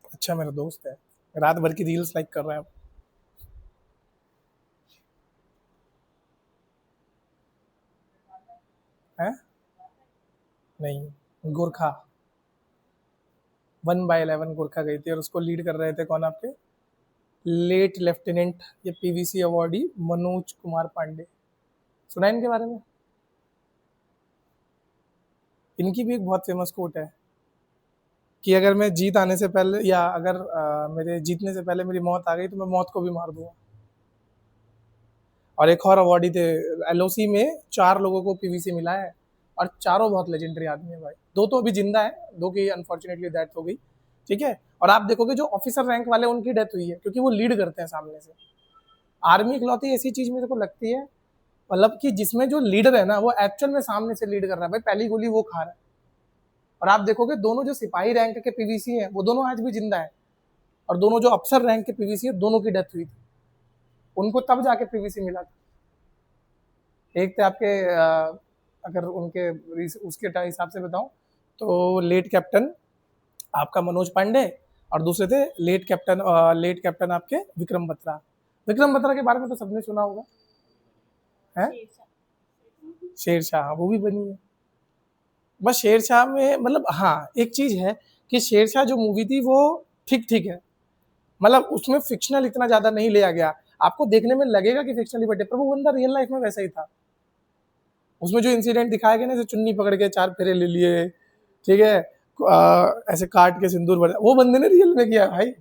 अच्छा, मेरा दोस्त है, रात भर की रील्स लाइक कर रहा है। है नहीं, गोरखा। 1/11 गोरखा गई थी और उसको लीड कर रहे थे कौन आपके लेट लेफ्टिनेंट ये पीवीसी अवार्डी मनोज कुमार पांडे। सुना है इनके बारे में? इनकी भी एक बहुत फेमस कोट है कि अगर मैं जीत आने से पहले या अगर मेरे जीतने से पहले मेरी मौत आ गई तो मैं मौत को भी मार दूंगा। और एक और अवार्डी थे एलओसी में 4 लोगों को पीवीसी मिला है और चारों बहुत लेजेंडरी आदमी है भाई। 2 तो अभी जिंदा है, 2 की अनफॉर्चुनेटली डेथ हो गई, ठीक है। और आप देखोगे जो ऑफिसर रैंक वाले उनकी डेथ हुई है क्योंकि वो लीड करते हैं सामने से। आर्मी इकलौती ऐसी चीज मेरे को लगती है मतलब कि जिसमें जो लीडर है ना वो एक्चुअल में सामने से लीड कर रहा है भाई, पहली गोली वो खा रहा है। और आप देखोगे दोनों जो सिपाही रैंक के पीवीसी हैं वो दोनों आज भी जिंदा है और दोनों जो अफसर रैंक के पीवीसी है दोनों की डेथ हुई थी, उनको तब जाके पीवीसी मिला था। एक थे आपके अगर उनके उसके हिसाब से बताऊं तो लेट कैप्टन आपका मनोज पांडे और दूसरे थे लेट कैप्टन आपके विक्रम बत्रा। विक्रम बत्रा के बारे में तो सबने सुना होगा है, शेरशाह वो भी बनी है। बस शेरशाह में मतलब हाँ एक चीज है कि शेरशाह जो मूवी थी वो ठीक ठीक है, मतलब उसमें फिक्शनल इतना ज्यादा नहीं लिया गया, आपको देखने में लगेगा कि फिक्शनली बटे पर वो बंदा रियल लाइफ में वैसा ही था। उसमें जो इंसिडेंट दिखाया गया ना जैसे चुन्नी पकड़ के 4 फेरे ले लिए, ठीक है, ऐसे काट के सिंदूर भर, वो बंदे ने रियल में किया भाई।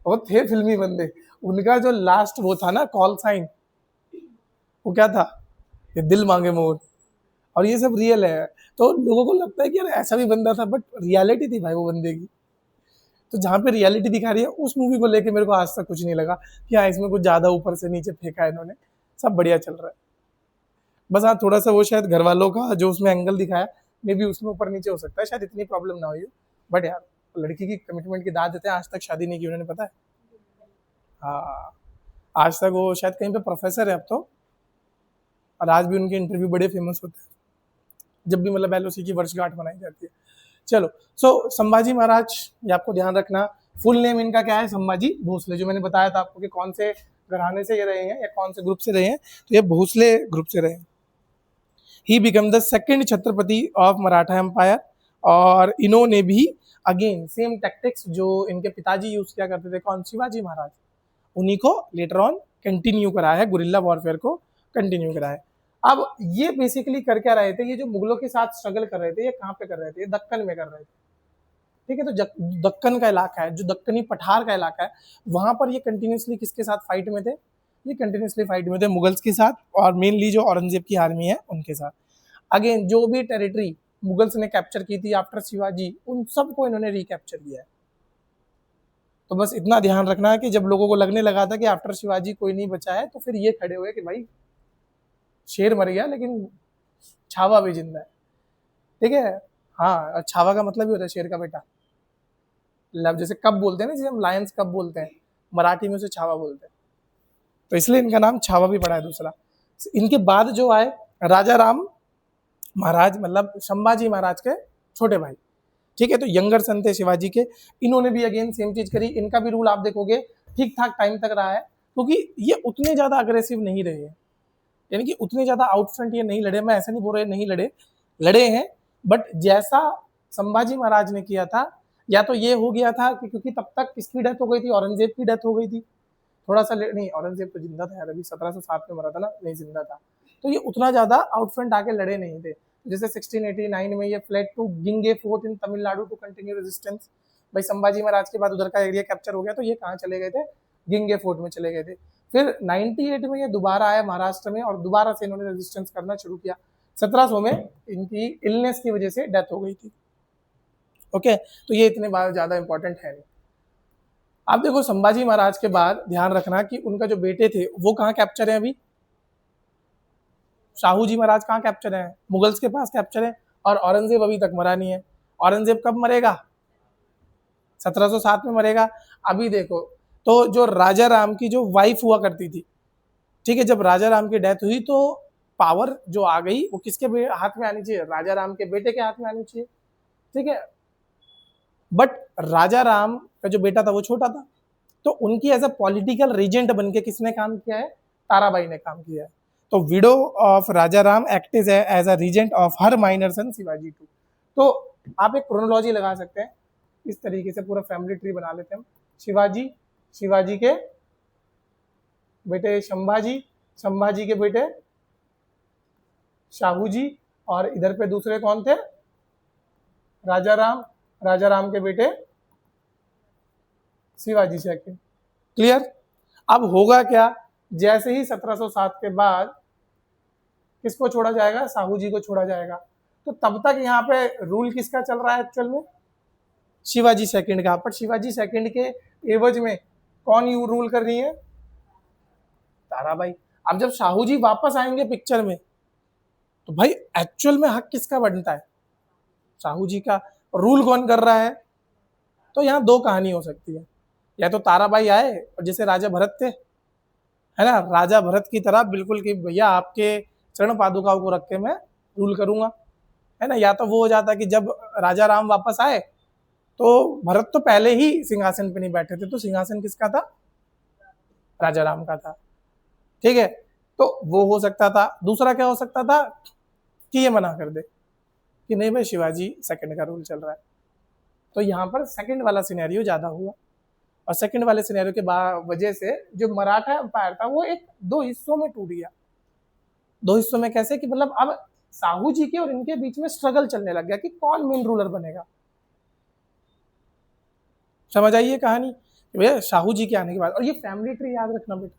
वो थे फिल्मी बंदे, उनका जो लास्ट वो था ना कॉल साइन वो क्या था, ये दिल मांगे मोर, और ये सब रियल है। तो लोगों को लगता है कि यार ऐसा भी बंदा था बट रियलिटी थी भाई वो बंदे की। तो जहाँ पे रियलिटी दिखा रही है उस मूवी को लेके मेरे को आज तक कुछ नहीं लगा कि हाँ इसमें कुछ ज्यादा ऊपर से नीचे फेंका है इन्होंने, सब बढ़िया चल रहा है। बस हाँ थोड़ा सा वो शायद घर वालों का जो उसमें एंगल दिखाया मे बी उसमें ऊपर नीचे हो सकता है, शायद इतनी प्रॉब्लम ना हुई हो। बट यार लड़की की कमिटमेंट की दाद देते हैं, आज तक शादी नहीं की उन्होंने, पता है। हाँ आज तक वो शायद कहीं पे प्रोफेसर है अब तो, और आज भी उनके इंटरव्यू बड़े फेमस होते हैं जब भी मतलब एलओसी की वर्षगांठ मनाई जाती है। चलो संभाजी महाराज ये आपको ध्यान रखना, फुल नेम इनका क्या है, संभाजी भोसले, जो मैंने बताया था आपको कि कौन से घराने से ये रहे हैं या कौन से ग्रुप से रहे हैं, तो ये भोसले ग्रुप से रहे हैं। He become the second Chhatrapati of Maratha empire, और इन्होंने भी अगेन सेम टैक्टिक्स जो इनके पिताजी यूज किया करते थे, कौन, शिवाजी महाराज, उन्हीं को लेटर ऑन कंटिन्यू करा है, गुरिल्ला वॉरफेयर को कंटिन्यू करा है। अब ये बेसिकली कर क्या रहे थे, ये जो मुगलों के साथ स्ट्रगल कर रहे थे ये कहाँ पे कर रहे थे, दक्कन में कर रहे थे, ठीक है। तो दक्कन का इलाका है जो दक्कनी पठार का इलाका है, वहां पर ये कंटिन्यूसली किसके साथ फाइट में थे, ये कंटिन्यूसली फाइट में थे मुगल्स के साथ, और मेनली जो औरंगजेब की आर्मी है उनके साथ। अगेन जो भी टेरिटरी मुगल्स ने कैप्चर की थी आफ्टर शिवाजी उन सबको इन्होंने रिकैप्चर किया है। तो बस इतना ध्यान रखना है कि जब लोगों को लगने लगा था कि आफ्टर शिवाजी कोई नहीं बचा है तो फिर ये खड़े हुए कि भाई शेर मर गया लेकिन छावा भी जिंदा है, ठीक है। हाँ छावा का मतलब ही होता है शेर का बेटा, लब जैसे कब बोलते हैं ना, जैसे हम लायंस कब बोलते हैं मराठी में उसे छावा बोलते हैं, तो इसलिए इनका नाम छावा भी पड़ा है। दूसरा इनके बाद जो आए राजा राम महाराज, मतलब संभाजी महाराज के छोटे भाई, ठीक है, तो यंगर सन थे शिवाजी के, इन्होंने भी अगेन सेम चीज करी। इनका भी रूल आप देखोगे ठीक ठाक टाइम तक रहा है क्योंकि ये उतने ज्यादा अग्रेसिव नहीं रहे हैं, यानी कि उतने ज्यादा आउट फ्रंट ये नहीं लड़े, मैं ऐसा नहीं बोल रहा नहीं लड़े, लड़े हैं, बट जैसा संभाजी महाराज ने किया था या तो ये हो गया था कि क्योंकि तब तक किसकी डेथ हो गई थी, औरंगजेब की डेथ हो गई थी, थोड़ा सा नहीं औरंगजेब तो जिंदा था यार, अभी 1707 में मरा था ना, नहीं जिंदा था, तो ये उतना ज्यादा आउट फ्रंट आके लड़े नहीं थे। जैसे 1689 में ये फ्लेड टू गिंगे fort in Tamil Nadu to continue resistance, भाई संभाजी महाराज के बाद उधर का एरिया कैप्चर हो गया तो ये कहाँ चले गए थे, गिंगे फोर्ट में चले गए थे। फिर 98 में ये दोबारा आया महाराष्ट्र में और दोबारा से इन्होंने रेजिस्टेंस करना शुरू किया। 1700 में इनकी इलनेस की वजह से डेथ हो गई थी, ओके, तो ये इतने ज्यादा इंपॉर्टेंट है नहीं। आप देखो संभाजी महाराज के बाद ध्यान रखना कि उनका जो बेटे थे वो कहाँ कैप्चर है, अभी शाहू जी महाराज कहाँ कैप्चर है, मुगल्स के पास कैप्चर है, और औरंगजेब अभी तक मरा नहीं है। औरंगजेब कब मरेगा, 1707 में मरेगा। अभी देखो तो जो राजा राम की जो वाइफ हुआ करती थी, ठीक है, जब राजा राम की डेथ हुई तो पावर जो आ गई वो किसके हाथ में आनी चाहिए, राजा राम के बेटे के हाथ में आनी चाहिए, ठीक है। बट राजा राम का जो बेटा था वो छोटा था, तो उनकी एज अ पॉलिटिकल रीजेंट बनके किसने काम किया है, ताराबाई ने काम किया है। तो widow of Raja Ram act as a regent of her minor son Shivaji two. तो आप एक क्रोनोलॉजी लगा सकते हैं, इस तरीके से पूरा फैमिली ट्री बना लेते हैं हम। शिवाजी, शिवाजी के बेटे संभाजी, संभाजी के बेटे शाहू जी, और इधर पे दूसरे कौन थे, राजा राम, राजा राम के बेटे शिवाजी सेकंड। क्लियर। अब होगा क्या, जैसे ही 1707 के बाद किसको छोड़ा जाएगा, साहू जी को छोड़ा जाएगा, तो तब तक यहाँ पे रूल किसका चल रहा है एक्चुअल में, शिवाजी सेकंड का। पर शिवाजी सेकंड के एवज में कौन यू रूल कर रही है, ताराबाई। अब जब शाहू जी वापस आएंगे पिक्चर में, तो भाई एक्चुअल में हक किसका बनता है, शाहू जी का। रूल कौन कर रहा है, तो यहाँ दो कहानी हो सकती है, या तो ताराबाई आए और जैसे राजा भरत थे, है ना, राजा भरत की तरह बिल्कुल कि भैया आपके चरण पादुकाओं को रख के मैं रूल करूंगा, है ना। या तो वो हो जाता कि जब राजा राम वापस आए तो भरत तो पहले ही सिंहासन पे नहीं बैठे थे, तो सिंहासन किसका था, राजा राम का था। ठीक है, तो वो हो सकता था। दूसरा क्या हो सकता था कि ये मना कर दे कि नहीं भाई शिवाजी सेकंड का रूल चल रहा है। तो यहाँ पर सेकंड वाला सिनेरियो ज्यादा हुआ, और सेकंड वाले सिनेरियो के वजह से जो मराठा एम्पायर था वो एक दो हिस्सों में टूट गया। दो हिस्सों में कैसे कि मतलब अब साहू जी के और इनके बीच में स्ट्रगल चलने लग गया कि कौन मेन रूलर बनेगा। समझ आइए कहानी, भैया शाहू जी के आने के बाद। और ये फैमिली ट्री याद रखना बेटा,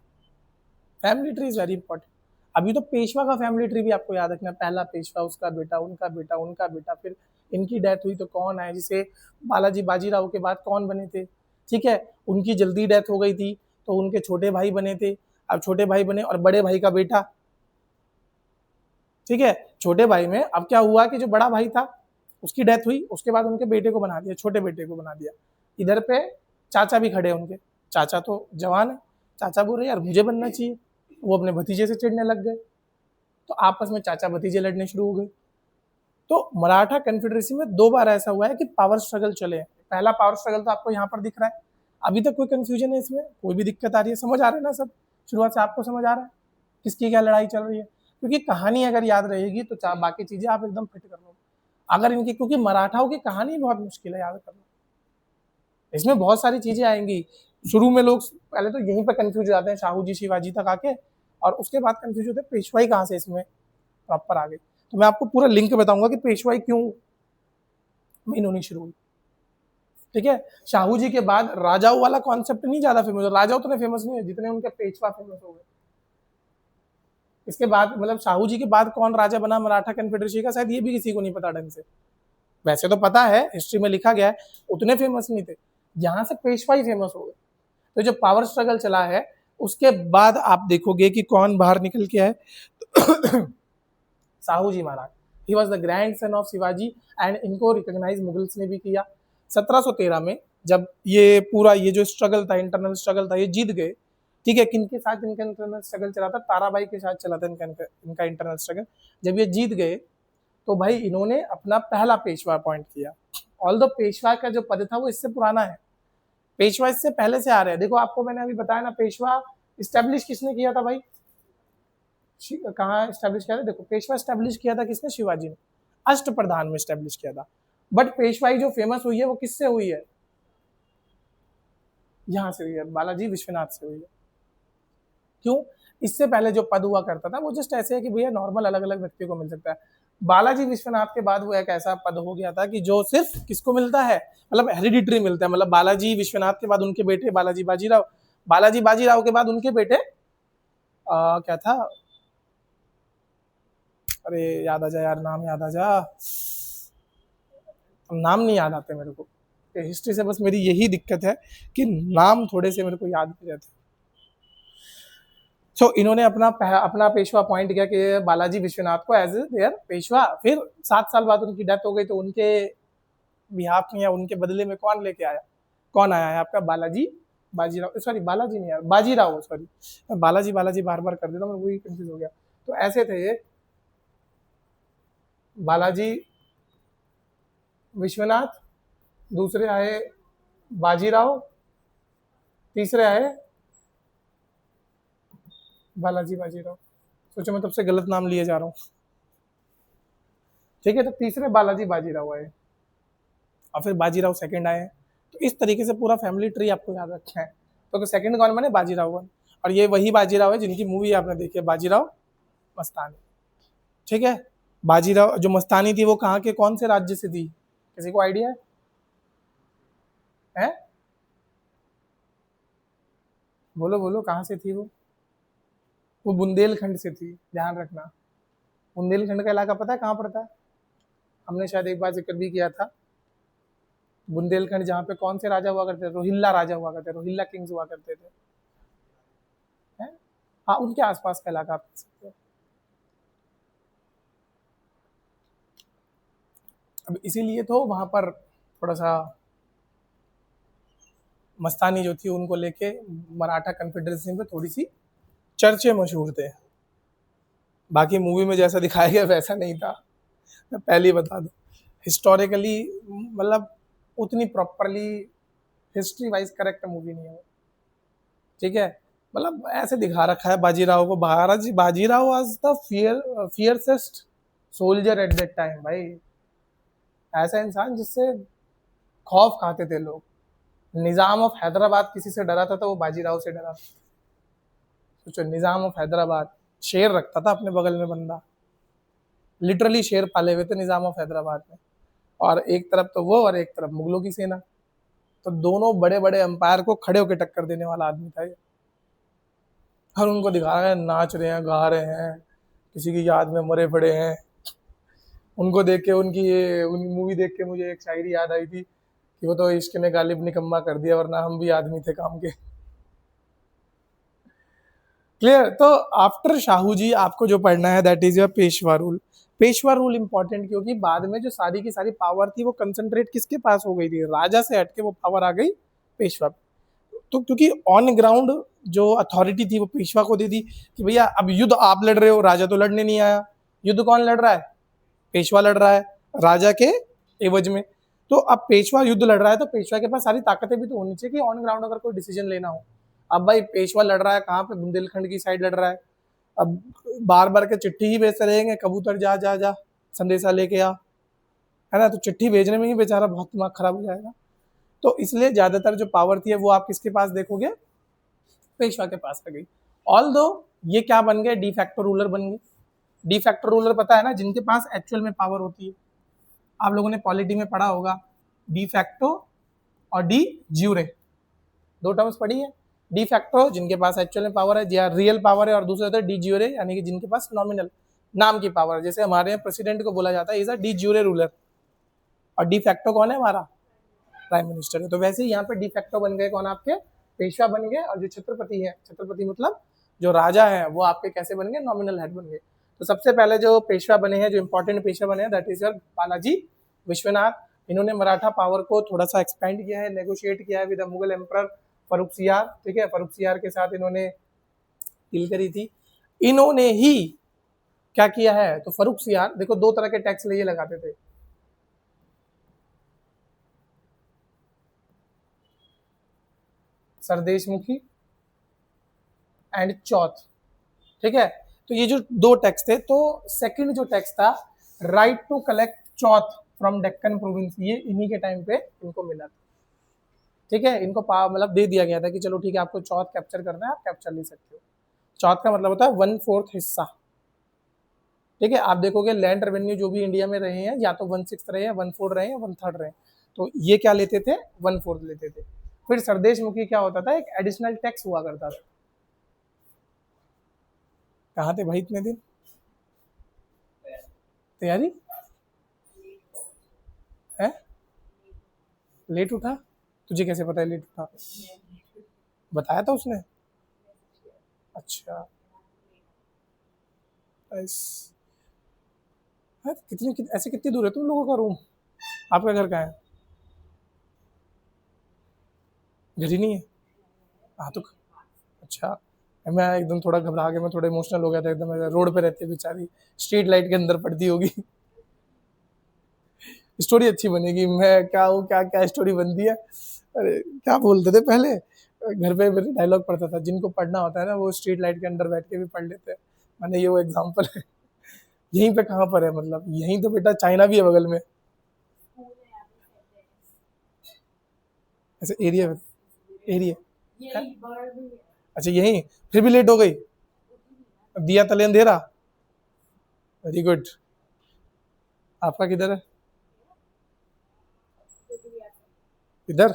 family tree is very important. अभी तो पेशवा का फैमिली ट्री भी आपको याद रखना, पहला पेशवा, उसका बेटा, उनका बेटा, उनका बेटा, फिर इनकी डेथ हुई तो कौन आए, जिसे बालाजी बाजीराव के बाद कौन बने थे। ठीक है, उनकी जल्दी डेथ हो गई थी तो उनके छोटे भाई बने थे, अब छोटे भाई बने और बड़े भाई का बेटा। ठीक है, छोटे भाई में अब क्या हुआ कि जो बड़ा भाई था उसकी डेथ हुई, उसके बाद उनके बेटे को बना दिया, छोटे बेटे को बना दिया। इधर पे चाचा भी खड़े उनके, चाचा तो जवान है, चाचा बोल रहे यार मुझे बनना चाहिए, वो अपने भतीजे से चिढ़ने लग गए, तो आपस में चाचा भतीजे लड़ने शुरू हो गए। तो मराठा कन्फेडरेसी में दो बार ऐसा हुआ है कि पावर स्ट्रगल चले हैं। पहला पावर स्ट्रगल तो आपको यहाँ पर दिख रहा है, अभी तक कोई कंफ्यूजन है इसमें, कोई भी दिक्कत आ रही है, समझ आ रहा है ना सब, शुरुआत से आपको समझ आ रहा है किसकी क्या लड़ाई चल रही है। क्योंकि कहानी अगर याद रहेगी तो बाकी चीजें आप एकदम फिट कर लो। अगर इनकी, क्योंकि मराठाओं की कहानी बहुत मुश्किल है याद करना, इसमें बहुत सारी चीजें आएंगी। शुरू में लोग पहले तो यहीं पर कंफ्यूज हो जाते हैं शाहू जी शिवाजी तक आके, और उसके बाद कंफ्यूज होते हैं पेशवाई कहाँ से इसमें प्रॉपर आ गई। तो मैं आपको पूरा लिंक बताऊंगा कि पेशवाई क्यों मेन होनी शुरू हुई। ठीक है, शाहू जी के बाद राजाओं वाला कॉन्सेप्ट नहीं ज्यादा फेमस, राजा उतने फेमस नहीं है जितने उनके पेशवा फेमस हो गए। इसके बाद मतलब शाहू जी के बाद कौन राजा बना मराठा कन्फेडरेसी का, शायद ये भी किसी को नहीं पता ढंग से। वैसे तो पता है, हिस्ट्री में लिखा गया है, उतने फेमस नहीं थे, यहाँ से पेशवा ही फेमस हो गए। तो जो पावर स्ट्रगल चला है उसके बाद आप देखोगे कि कौन बाहर निकल के आए Sahu ji Maharaj. He was the grand son of Shivaji, and इनको रिकॉग्नाइज मुगल्स ने भी किया। 1713 में जब ये पूरा ये जो स्ट्रगल था, इंटरनल स्ट्रगल था, ये जीत गए। ठीक है, किनके साथ इनका इंटरनल स्ट्रगल चला था, ताराबाई के साथ चला था इनका इंटरनल स्ट्रगल। जब ये जीत गए तो भाई इन्होंने अपना पहला पेशवा अपॉइंट किया। ऑल द पेशवा का जो पद था वो इससे पुराना है, पेशवा इससे पहले से आ रहे हैं। देखो आपको मैंने अभी बताया ना, पेशवा स्टैब्लिश किसने किया था भाई, कहाँ स्टैब्लिश किया था, देखो पेशवा स्टैब्लिश किया था किसने, शिवाजी ने, अष्टप्रधान में स्टैब्लिश किया था। बट पेशवाई जो फेमस हुई है वो किससे हुई है, यहाँ से हुई है, बालाजी विश्वनाथ से हुई है। क्यों, इससे पहले जो पद हुआ करता था वो जस्ट ऐसे है कि भैया नॉर्मल अलग अलग व्यक्ति को मिल सकता है। बालाजी विश्वनाथ के बाद वो एक ऐसा पद हो गया था कि जो सिर्फ किसको मिलता है, मतलब हेरिडिटरी मिलता है। मतलब बालाजी विश्वनाथ के बाद उनके बेटे बालाजी बाजीराव, बालाजी बाजीराव के बाद उनके बेटे क्या था, अरे याद आ जा यार, नाम याद आ जा, नाम नहीं याद आते मेरे को, हिस्ट्री से बस मेरी यही दिक्कत है कि नाम थोड़े से मेरे को याद नहीं रहते। सो इन्होंने अपना पेशवा अपॉइंट किया कि बालाजी विश्वनाथ को एज देयर पेशवा। फिर 7 साल बाद उनकी डेथ हो गई, तो उनके बिहाफ में या उनके बदले में कौन लेके आया, कौन आया है आपका, बालाजी बाजीराव, सॉरी बालाजी नहीं यार, बाजीराव, सॉरी बालाजी बालाजी बार बार कर देता हूँ, मैं वही कंफ्यूज हो गया। तो ऐसे थे ये, बालाजी विश्वनाथ, दूसरे आए बाजीराव, तीसरे आए बालाजी बाजीराव। सोचो मैं तब से गलत नाम लिए जा रहा हूँ। ठीक है, तो तीसरे बालाजी बाजीराव आए। और फिर बाजीराव सेकंड आए हैं। तो इस तरीके से पूरा फैमिली ट्री आपको याद रखना है। तो सेकंड कौन बने? बाजीराव वन। और ये वही बाजीराव है जिनकी मूवी आपने देखी है, बाजीराव मस्तानी। ठीक है, बाजीराव जो मस्तानी थी वो कहाँ के कौन से राज्य से थी? किसी को आइडिया है? बोलो बोलो, कहाँ से थी वो बुंदेलखंड से थी, ध्यान रखना। बुंदेलखंड का इलाका पता है कहाँ पड़ता है? हमने शायद एक बार जिक्र भी किया था। बुंदेलखंड जहाँ पे कौन से राजा हुआ करते थे? रोहिल्ला राजा हुआ करते थे, रोहिल्ला किंग्स हुआ करते थे। हैं? हाँ, उनके आसपास का इलाका आप कह सकते हो। अब इसीलिए तो वहां पर थोड़ा सा मस्तानी जो थी उनको लेके मराठा कन्फेडरेसी में थोड़ी सी चर्चे मशहूर थे। बाकी मूवी में जैसा दिखाया गया वैसा नहीं था, मैं पहले ही बता दूं। हिस्टोरिकली मतलब उतनी properly history wise correct movie नहीं है वो। ठीक है, मतलब ऐसे दिखा रखा है बाजीराव को। Bajirao was the fiercest soldier at that time भाई। ऐसा इंसान जिससे खौफ खाते थे लोग। निजाम ऑफ हैदराबाद किसी से डरा था तो वो बाजीराव से डरा। सोचो, निजाम ऑफ हैदराबाद शेर रखता था अपने बगल में बंदा, लिटरली शेर पाले हुए थे निजाम ऑफ हैदराबाद में। और एक तरफ तो वो और एक तरफ मुगलों की सेना। तो दोनों बड़े बड़े एम्पायर को खड़े होकर टक्कर देने वाला आदमी था ये। और उनको दिखा रहे हैं, नाच रहे हैं, गा रहे हैं, किसी की याद में मरे पड़े हैं। उनको देख के उनकी मूवी देख के मुझे एक शायरी याद आई थी कि वो तो इश्क ने गालिब निकम्मा कर दिया वरना हम भी आदमी थे काम के। क्लियर? तो आफ्टर शाहू जी आपको जो पढ़ना है that is your Peshwa rule. Peshwa rule important क्योंकि बाद में जो सारी की सारी पावर थी वो कंसंट्रेट किसके पास हो गई थी? राजा से हटके वो पावर आ गई पेशवा पे। तो क्योंकि ऑन ग्राउंड जो अथॉरिटी थी वो पेशवा को दे दी कि भैया अब युद्ध आप लड़ रहे हो, राजा तो लड़ने नहीं आया। युद्ध कौन लड़ रहा है? पेशवा लड़ रहा है राजा के एवज में। तो अब पेशवा युद्ध लड़ रहा है तो पेशवा के पास सारी ताकतें भी तो होनी चाहिए कि ऑन ग्राउंड अगर कोई डिसीजन लेना हो। अब भाई पेशवा लड़ रहा है कहाँ पे? बुंदेलखंड की साइड लड़ रहा है। अब बार बार के चिट्ठी ही भेजते रहेंगे, कबूतर जा जा जा संदेशा लेके आ, है ना? तो चिट्ठी भेजने में ही बेचारा बहुत दिमाग खराब हो जाएगा। तो इसलिए ज्यादातर जो पावर थी वो आप किसके पास देखोगे? पेशवा के पास आ गई। ऑल दो ये क्या बन गए? डिफैक्टो रूलर बन गए। डिफैक्टो रूलर पता है ना, जिनके पास एक्चुअल में पावर होती है। आप लोगों ने पॉलिटी में पढ़ा होगा डिफैक्टो और डी ज्यूरे, दो टर्म्स पढ़ी है। डी फैक्टो जिनके पास एक्चुअल में पावर है या रियल पावर है, और दूसरे होता है डी ज्यूरे यानी कि जिनके पास नॉमिनल नाम की पावर है। जैसे हमारे यहाँ प्रेसिडेंट को बोला जाता है इज अ डी ज्यूरे रूलर। और डी फैक्टो कौन है? हमारा प्राइम मिनिस्टर है। तो वैसे ही यहाँ पे डी फैक्टो बन गए कौन? आपके पेशवा बन गए। और जो छत्रपति है, छत्रपति मतलब जो राजा है, वो आपके कैसे बन गए? नॉमिनल हेड बन गए। तो सबसे पहले जो पेशवा बने हैं, जो इंपॉर्टेंट पेशवा बने हैं, that is your Balaji Vishwanath. इन्होंने मराठा पावर को थोड़ा सा एक्सपेंड किया है, नेगोशिएट किया है विद द मुगल एम्परर फरुखसियार। ठीक है, फरुखसियार के साथ इन्होंने डील करी थी। इन्होंने ही क्या किया है? तो फरुखसियार देखो दो तरह के टैक्स ये लगाते थे। सरदेशमुखी एंड चौथ। ठीक है, तो ये जो दो टैक्स थे, तो सेकंड जो टैक्स था right to collect chauth from Deccan province, ये इन्हीं के टाइम पे इनको मिला था। ठीक है, इनको मतलब दे दिया गया था कि चलो ठीक है, आपको चौथ कैप्चर करना है, आप कैप्चर ले सकते हो। चौथ का मतलब होता है 1/4 हिस्सा। ठीक है, आप देखोगे लैंड रेवेन्यू जो भी इंडिया में रहे हैं, या तो 1/6 रहे हैं, 1/4 रहे हैं, 1/3 रहे हैं। तो ये क्या लेते थे? 1/4 लेते थे। फिर सरदेशमुखी क्या होता था? एक एडिशनल टैक्स हुआ करता था। कहाँ थे भाई इतने दिन? तैयारी है? लेट उठा? तुझे कैसे पता है लेट उठा? बताया था उसने? अच्छा, ऐसे कितनी दूर है तुम लोगों का रूम? आपका घर कहाँ है? घर ही नहीं है? हाँ तो अच्छा, मैं एकदम थोड़ा घबरा गया, मैं थोड़ा इमोशनल हो गया था एकदम। रोड पे रहती है बेचारी, स्ट्रीट लाइट के अंदर पड़ती होगी। स्टोरी अच्छी बनेगी। मैं क्या हूँ, क्या क्या स्टोरी बनती है। अरे क्या बोलते थे पहले, घर पे मेरे डायलॉग पढ़ता था, जिनको पढ़ना होता है ना वो स्ट्रीट लाइट के अंदर बैठ के भी पढ़ लेते हैं। मैंने ये वो एग्जाम्पल है। यहीं पे कहाँ पर है? मतलब यहीं तो बेटा चाइना भी है बगल में। ऐसे एरिया, एरिया। अच्छा यही, फिर भी लेट हो गई। दिया तले अंधेरा। Very good. आपका किधर है? इधर।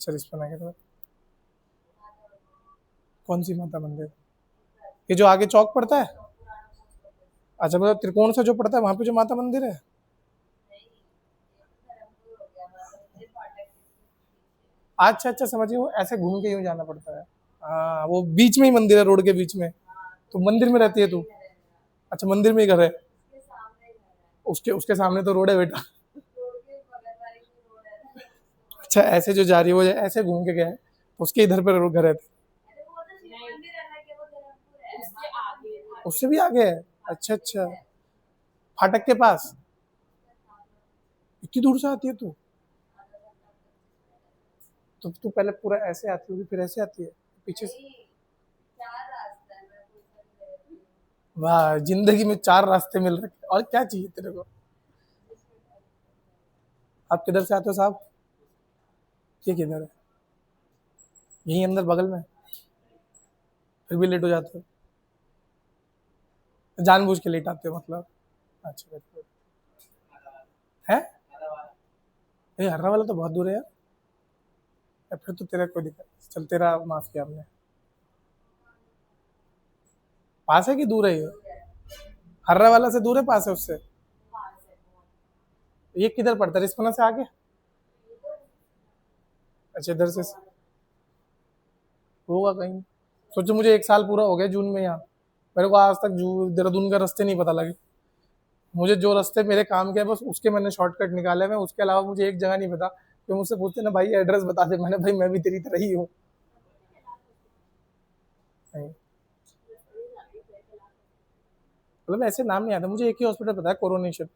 सर इस पर ना, कौन सी माता मंदिर? ये जो आगे चौक पड़ता है? अच्छा मतलब त्रिकोण से जो पड़ता है वहां पे जो माता मंदिर है? अच्छा अच्छा समझ गए, वो ऐसे घूम के यूं जाना पड़ता है। हाँ वो बीच में ही मंदिर है, रोड के बीच में। तो मंदिर में रहती है तू? अच्छा मंदिर में ही घर है। उसके उसके सामने तो रोड है बेटा। अच्छा ऐसे जो जा रही है वो ऐसे घूम के गया है, उसके इधर पर घर है। उससे भी आगे है? अच्छा अच्छा। फाटक के पास? इतनी दूर से आती है तू? तो तू पहले पूरा ऐसे आती होगी फिर ऐसे आती है पीछे से? वाह, जिंदगी में चार रास्ते मिल रखे, और क्या चाहिए तेरे को? आप किधर से आते हो साहब? ये किधर है? यहीं अंदर बगल में? फिर भी लेट हो जाते हो? जानबूझ के लेट आते हो मतलब? अच्छा very good। है? ये हर्रा वाला तो बहुत दूर है यार। फिर तो तेरा कोई दिक्कत नहीं। चल तेरा माफ किया हमने। पास है कि दूर है ये? हर्रा वाला से दूर है पास है उससे? ये किधर पड़ता है, रिस्पना से आगे? अच्छा इधर से होगा कहीं। सोचो मुझे एक साल पूरा हो गया जून में यहाँ, मेरे को आज तक देहरादून का रास्ते नहीं पता लगे। मुझे जो रास्ते मेरे काम के हैं बस उसके मैंने शॉर्टकट निकाले हैं, उसके अलावा मुझे एक जगह नहीं पता। तो मुझसे पूछते ना भाई एड्रेस बता दे, मैंने भाई मैं भी तेरी तरह ही हूँ। नहीं, मतलब ऐसे नाम नहीं आता मुझे, एक ही हॉस्पिटल पता है, कोरोनेशन।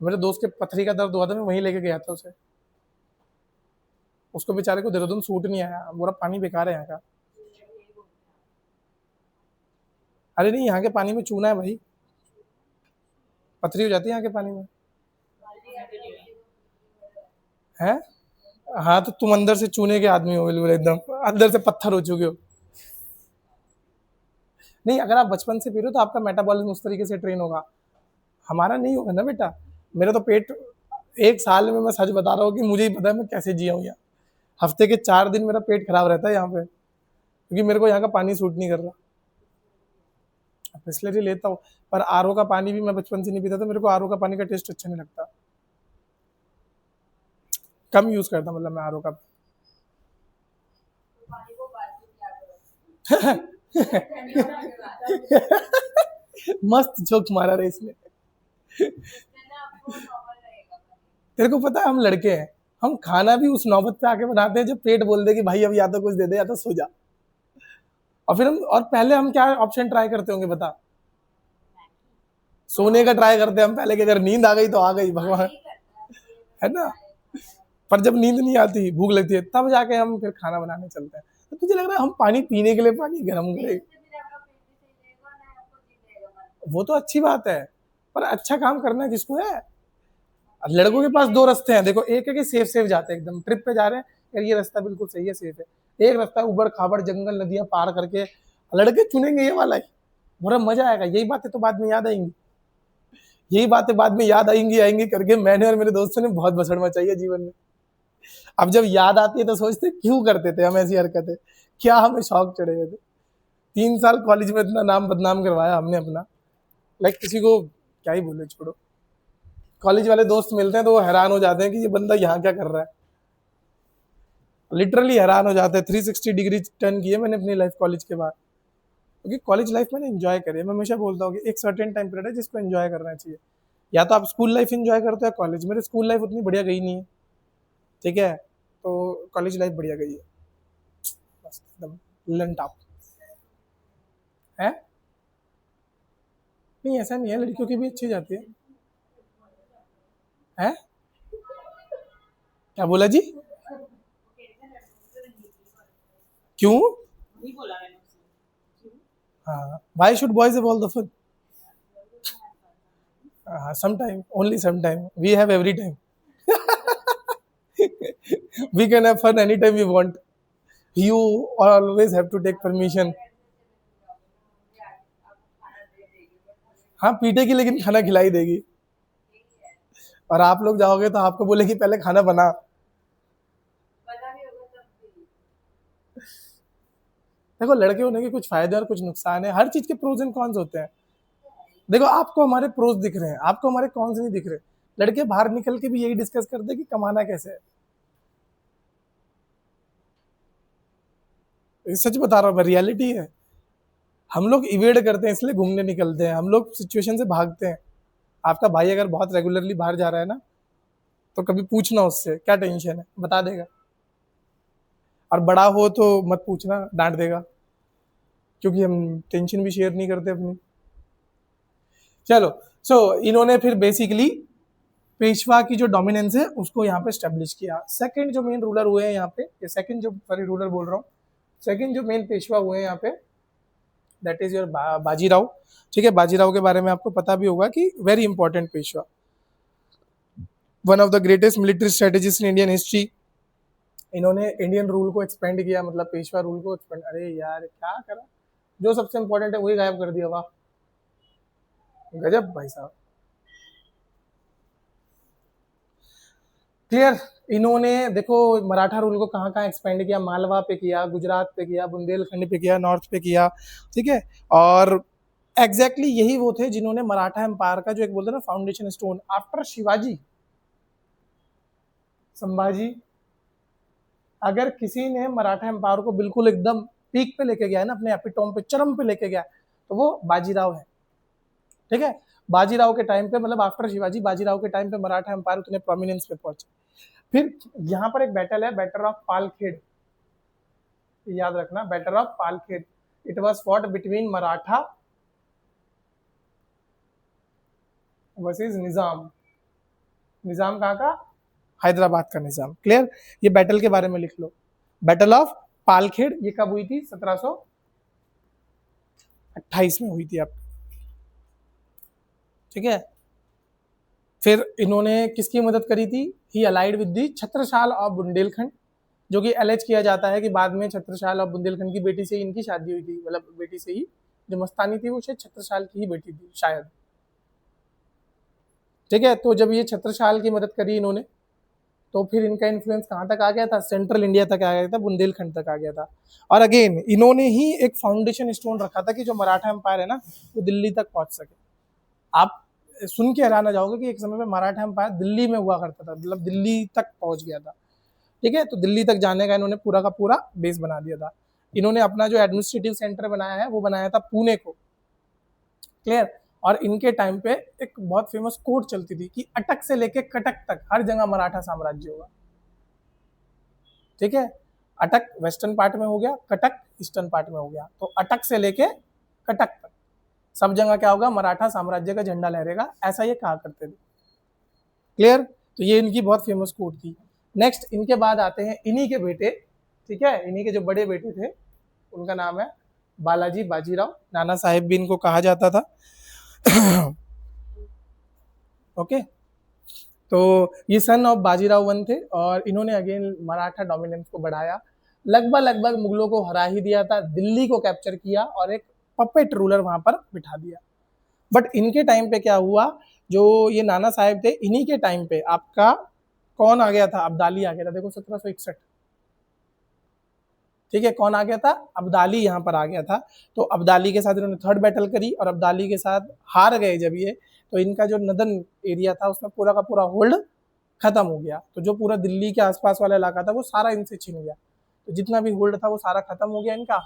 मेरे दोस्त के पथरी का दर्द हुआ था, मैं वहीं लेके गया था उसे। उसको बेचारे को देहरादून सूट नहीं आया, पूरा पानी बेकार है यहाँ का। अरे नहीं, यहाँ के पानी में चूना है भाई, पथरी हो जाती है यहाँ के पानी में। है? हाँ तो तुम अंदर से चूने के आदमी हो, बिल्कुल एकदम अंदर से पत्थर हो चुके हो। नहीं, अगर आप बचपन से पी रहे हो तो आपका मेटाबॉलिज्म उस तरीके से ट्रेन होगा, हमारा नहीं होगा ना बेटा। मेरा तो पेट, एक साल में मैं सच बता रहा हूँ कि मुझे ही पता है मैं कैसे जिया हूँ यहाँ। हफ्ते के 4 दिन मेरा पेट खराब रहता है यहाँ पे, क्योंकि मेरे को यहाँ का पानी सूट नहीं कर रहा। बिस्लरी लेता हूँ, पर आरओ का पानी भी मैं बचपन से नहीं पीता था, मेरे को आरओ का पानी का टेस्ट अच्छा नहीं लगता। कम यूज करता मतलब मैं आरओ का। मस्त जोक मारा रे इसने। तेरे को पता है हम लड़के हैं, हम खाना भी उस नौबत पे आके बनाते हैं जब पेट बोल दे कि भाई अब या तो कुछ दे दे या तो सो जा। और फिर हम, और पहले हम क्या ऑप्शन ट्राई करते होंगे बता? सोने का ट्राई करते हैं हम पहले, कि अगर नींद आ गई तो आ गई भगवान, है ना। पर जब नींद नहीं आती, भूख लगती है, तब जाके हम फिर खाना बनाने चलते हैं। तो तुझे लग रहा है हम पानी पीने के लिए पानी गर्म करें? वो तो अच्छी बात है, पर अच्छा काम करना किसको है? लड़कों के पास दो रास्ते हैं देखो, एक है कि सेफ सेफ जाते हैं, एकदम ट्रिप पे जा रहे हैं यार ये रास्ता बिल्कुल सही है सेफ है। एक रास्ता उबड़ खाबड़ जंगल नदियां पार करके, लड़के चुनेंगे ये वाला ही, बड़ा मजा आएगा। यही बातें तो बाद में याद आएंगी, यही बातें बाद में याद आएंगी आएंगी करके मैंने और मेरे दोस्तों ने बहुत भसड़ मचाई है जीवन में। अब जब याद आती है तो सोचते क्यों करते थे हम ऐसी हरकतें, क्या हमें शौक चढ़े हुए थे। 3 साल कॉलेज में इतना नाम बदनाम करवाया हमने अपना, लाइक किसी को क्या ही बोले, छोड़ो। कॉलेज वाले दोस्त मिलते हैं तो वो हैरान हो जाते हैं कि ये बंदा यहाँ क्या कर रहा है, लिटरली हैरान हो जाते हैं। 360 डिग्री टर्न किए मैंने अपनी लाइफ कॉलेज के बाद, क्योंकि कॉलेज लाइफ मैंने एंजॉय करी है। मैं हमेशा बोलता हूँ कि एक सर्टेन टाइम पीरियड है जिसको एंजॉय करना चाहिए। या तो आप स्कूल लाइफ एंजॉय करते हो या कॉलेज। मेरी स्कूल लाइफ उतनी बढ़िया गई नहीं है, ठीक है, तो कॉलेज लाइफ बढ़िया गई है, बस एकदम लन टॉप है। नहीं ऐसा नहीं है, लड़कियों की भी अच्छी जाती है। क्या बोला जी? क्यों? हाँ, why should boys have all the fun? Some time, only some time, we have every time. We can have fun anytime we want. You always have to take permission. हाँ पीटेगी लेकिन खाना खिलाई देगी, और आप लोग जाओगे तो आपको बोलेगी पहले खाना बना। देखो लड़के होने के कुछ फायदे और कुछ नुकसान है, हर चीज के प्रोज एंड कॉन्स होते हैं। देखो आपको हमारे प्रोज दिख रहे हैं, आपको हमारे कॉन्स नहीं दिख रहे। लड़के बाहर निकल के भी यही डिस्कस करते हैं कि कमाना कैसे है। सच बता रहा हूँ मैं, रियलिटी है। हम लोग इवेड करते हैं इसलिए घूमने निकलते हैं, हम लोग सिचुएशन से भागते हैं। आपका भाई अगर बहुत रेगुलरली बाहर जा रहा है ना, तो कभी पूछना उससे क्या टेंशन है, बता देगा। और बड़ा हो तो मत पूछना, डांट देगा, क्योंकि हम टेंशन भी शेयर नहीं करते अपनी। चलो इन्होंने फिर बेसिकली पेशवा की जो डोमिनेंस है उसको यहाँ पे स्टेब्लिश किया। सेकंड जो मेन रूलर हुए हैं यहाँ पे, ये सेकंड जो रूलर बोल रहा हूँ, सेकंड जो मेन पेशवा हुए हैं यहाँ पे, दैट इज योर बाजीराव। ठीक है, बाजीराव के बारे में आपको पता भी होगा कि very important Peshwa, one of the greatest military strategist in Indian history. इन्होंने इंडियन रूल को एक्सपेंड किया, मतलब पेशवा रूल को एक्सपेंड। अरे यार क्या करा, जो सबसे इंपॉर्टेंट है वही गायब कर दिया। वाह गजब भाई साहब। क्लियर। इन्होंने देखो मराठा रूल को कहाँ कहाँ एक्सपेंड किया, मालवा पे किया, गुजरात पे किया, बुंदेलखंड पे किया, नॉर्थ पे किया। ठीक है, और एग्जैक्टली यही वो थे जिन्होंने मराठा एम्पायर का जो एक बोलते हैं ना foundation stone, after Shivaji, Sambhaji, अगर किसी ने मराठा एम्पायर को बिल्कुल एकदम पीक पे लेके गया है ना, अपने एपिटोम पे, चरम पे लेके गया, तो वो बाजीराव है। ठीक है, बाजीराव के टाइम पे, मतलब आफ्टर शिवाजी, बाजीराव के टाइम पे मराठा एम्पायर उतने प्रोमिनेंस पे पहुंचे। फिर यहाँ पर एक बैटल है, बैटल ऑफ पालखेड़, याद रखना, battle of Palkhed. It was fought between Maratha versus Nizam. Nizam कहाँ का? हैदराबाद का निजाम। क्लियर, ये बैटल के बारे में लिख लो। बैटल ऑफ पालखेड़ ये कब हुई थी? 1728 में हुई थी आप। ठीक है, फिर इन्होंने किसकी मदद करी थी? He allied with the Chhatrasal of Bundelkhand, जो कि एलेज किया जाता है कि बाद में छत्रसाल ऑफ बुंदेलखंड की बेटी से ही इनकी शादी हुई थी, मतलब बेटी से ही, जो मस्तानी थी वो शायद छत्रसाल की ही बेटी थी शायद। ठीक है, तो जब ये छत्रसाल की मदद करी इन्होंने, तो फिर इनका इन्फ्लुएंस कहाँ तक आ गया था? सेंट्रल इंडिया तक आ गया था, बुंदेलखंड तक आ गया था। और अगेन इन्होंने ही एक फाउंडेशन स्टोन रखा था कि जो मराठा एम्पायर है ना वो दिल्ली तक पहुंच सके। आप सुन के हैरान आ जाओगे कि एक समय में मराठा एम्पायर दिल्ली में हुआ करता था, मतलब दिल्ली तक पहुंच गया था। ठीक है, तो दिल्ली तक जाने का इन्होंने पूरा का पूरा बेस बना दिया था। इन्होंने अपना जो एडमिनिस्ट्रेटिव सेंटर बनाया है वो बनाया था पुणे को। क्लियर, और इनके टाइम पे एक बहुत फेमस कोट चलती थी कि अटक से लेके कटक तक हर जगह मराठा साम्राज्य होगा। ठीक है, अटक वेस्टर्न पार्ट में हो गया, कटक ईस्टर्न पार्ट में हो गया, तो अटक से लेके कटक तक सब जगह क्या होगा? मराठा साम्राज्य का झंडा लहरेगा, ऐसा ये कहा करते थे। क्लियर, तो ये इनकी बहुत फेमस कोट थी। नेक्स्ट इनके बाद आते हैं इन्हीं के बेटे, ठीक है, इन्हीं के जो बड़े बेटे थे उनका नाम है बालाजी बाजीराव, नाना साहेब भी इनको कहा जाता था। ओके, तो ये सन ऑफ बाजीराव वन थे, और इन्होंने अगेन मराठा डोमिनेंस को बढ़ाया, लगभग मुगलों को हरा ही दिया था, दिल्ली को कैप्चर किया और एक पपेट रूलर वहां पर बिठा दिया। बट इनके टाइम पे क्या हुआ, जो ये नाना साहेब थे, इन्हीं के टाइम पे आपका कौन आ गया था? अब्दाली आ गया था। देखो 1761, ठीक है, कौन आ गया था? अब्दाली यहाँ पर आ गया था। तो अब्दाली के साथ इन्होंने थर्ड बैटल करी, और अब्दाली के साथ हार गए जब ये, तो इनका जो नदन एरिया था उसमें पूरा का पूरा होल्ड खत्म हो गया। तो जो पूरा दिल्ली के आसपास वाला इलाका था वो सारा इनसे छिन गया, तो जितना भी होल्ड था वो सारा खत्म हो गया इनका।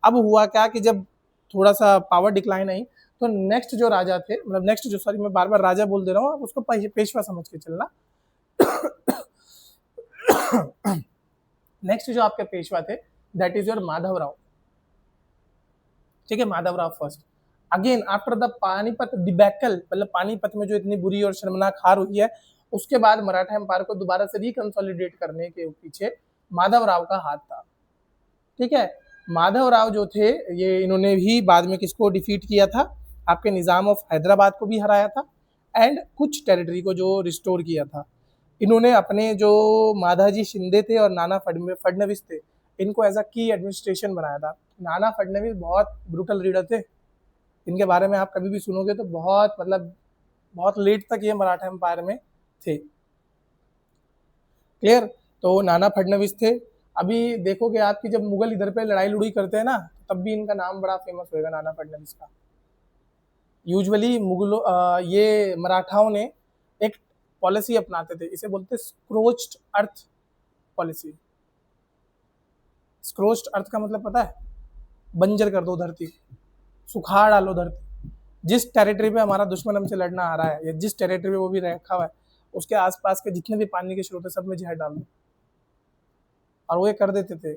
अब हुआ क्या कि जब थोड़ा सा पावर डिक्लाइन आई, तो नेक्स्ट जो राजा थे, मतलब नेक्स्ट जो, सॉरी मैं बार बार राजा बोल दे रहा हूँ, आप उसको पेशवा समझ के चलना। नेक्स्ट जो आपके पेशवा थे दैट इज योर माधवराव। ठीक है, Madhavrao first. Again after the Panipat debacle, मतलब पानीपत में जो इतनी बुरी और शर्मनाक हार हुई है, उसके बाद मराठा एम्पायर को दोबारा से रिकंसोलिडेट करने के पीछे माधवराव का हाथ था। ठीक है, माधवराव जो थे ये, इन्होंने भी बाद में किसको डिफीट किया था? आपके निजाम ऑफ हैदराबाद को भी हराया था, एंड कुछ टेरिटरी को जो रिस्टोर किया था। इन्होंने अपने जो माधाजी शिंदे थे और नाना फडणवीस थे, इनको एज अ की एडमिनिस्ट्रेशन बनाया था। नाना फडणवीस बहुत ब्रूटल लीडर थे, इनके बारे में आप कभी भी सुनोगे तो बहुत मतलब बहुत लेट तक ये मराठा एम्पायर में थे। क्लियर। तो नाना फडणवीस थे। अभी देखोगे आप कि जब मुगल इधर पे लड़ाई लुड़ी करते हैं ना, तब भी इनका नाम बड़ा फेमस होएगा, नाना फडणवीस का। यूजुअली मुगलों ये मराठाओं ने एक पॉलिसी अपनाते थे, इसे बोलते स्क्रोच्ड अर्थ पॉलिसी। स्क्रोच्ड अर्थ का मतलब पता है? बंजर कर दो धरती, सुखाड़ डालो धरती। जिस टेरिटरी पे हमारा दुश्मन हमसे लड़ना आ रहा है या जिस टेरिटरी पे वो भी रखा हुआ है, उसके आसपास के जितने भी पानी के स्रोत है सब में जहर डाल दो। और वो ये कर देते थे,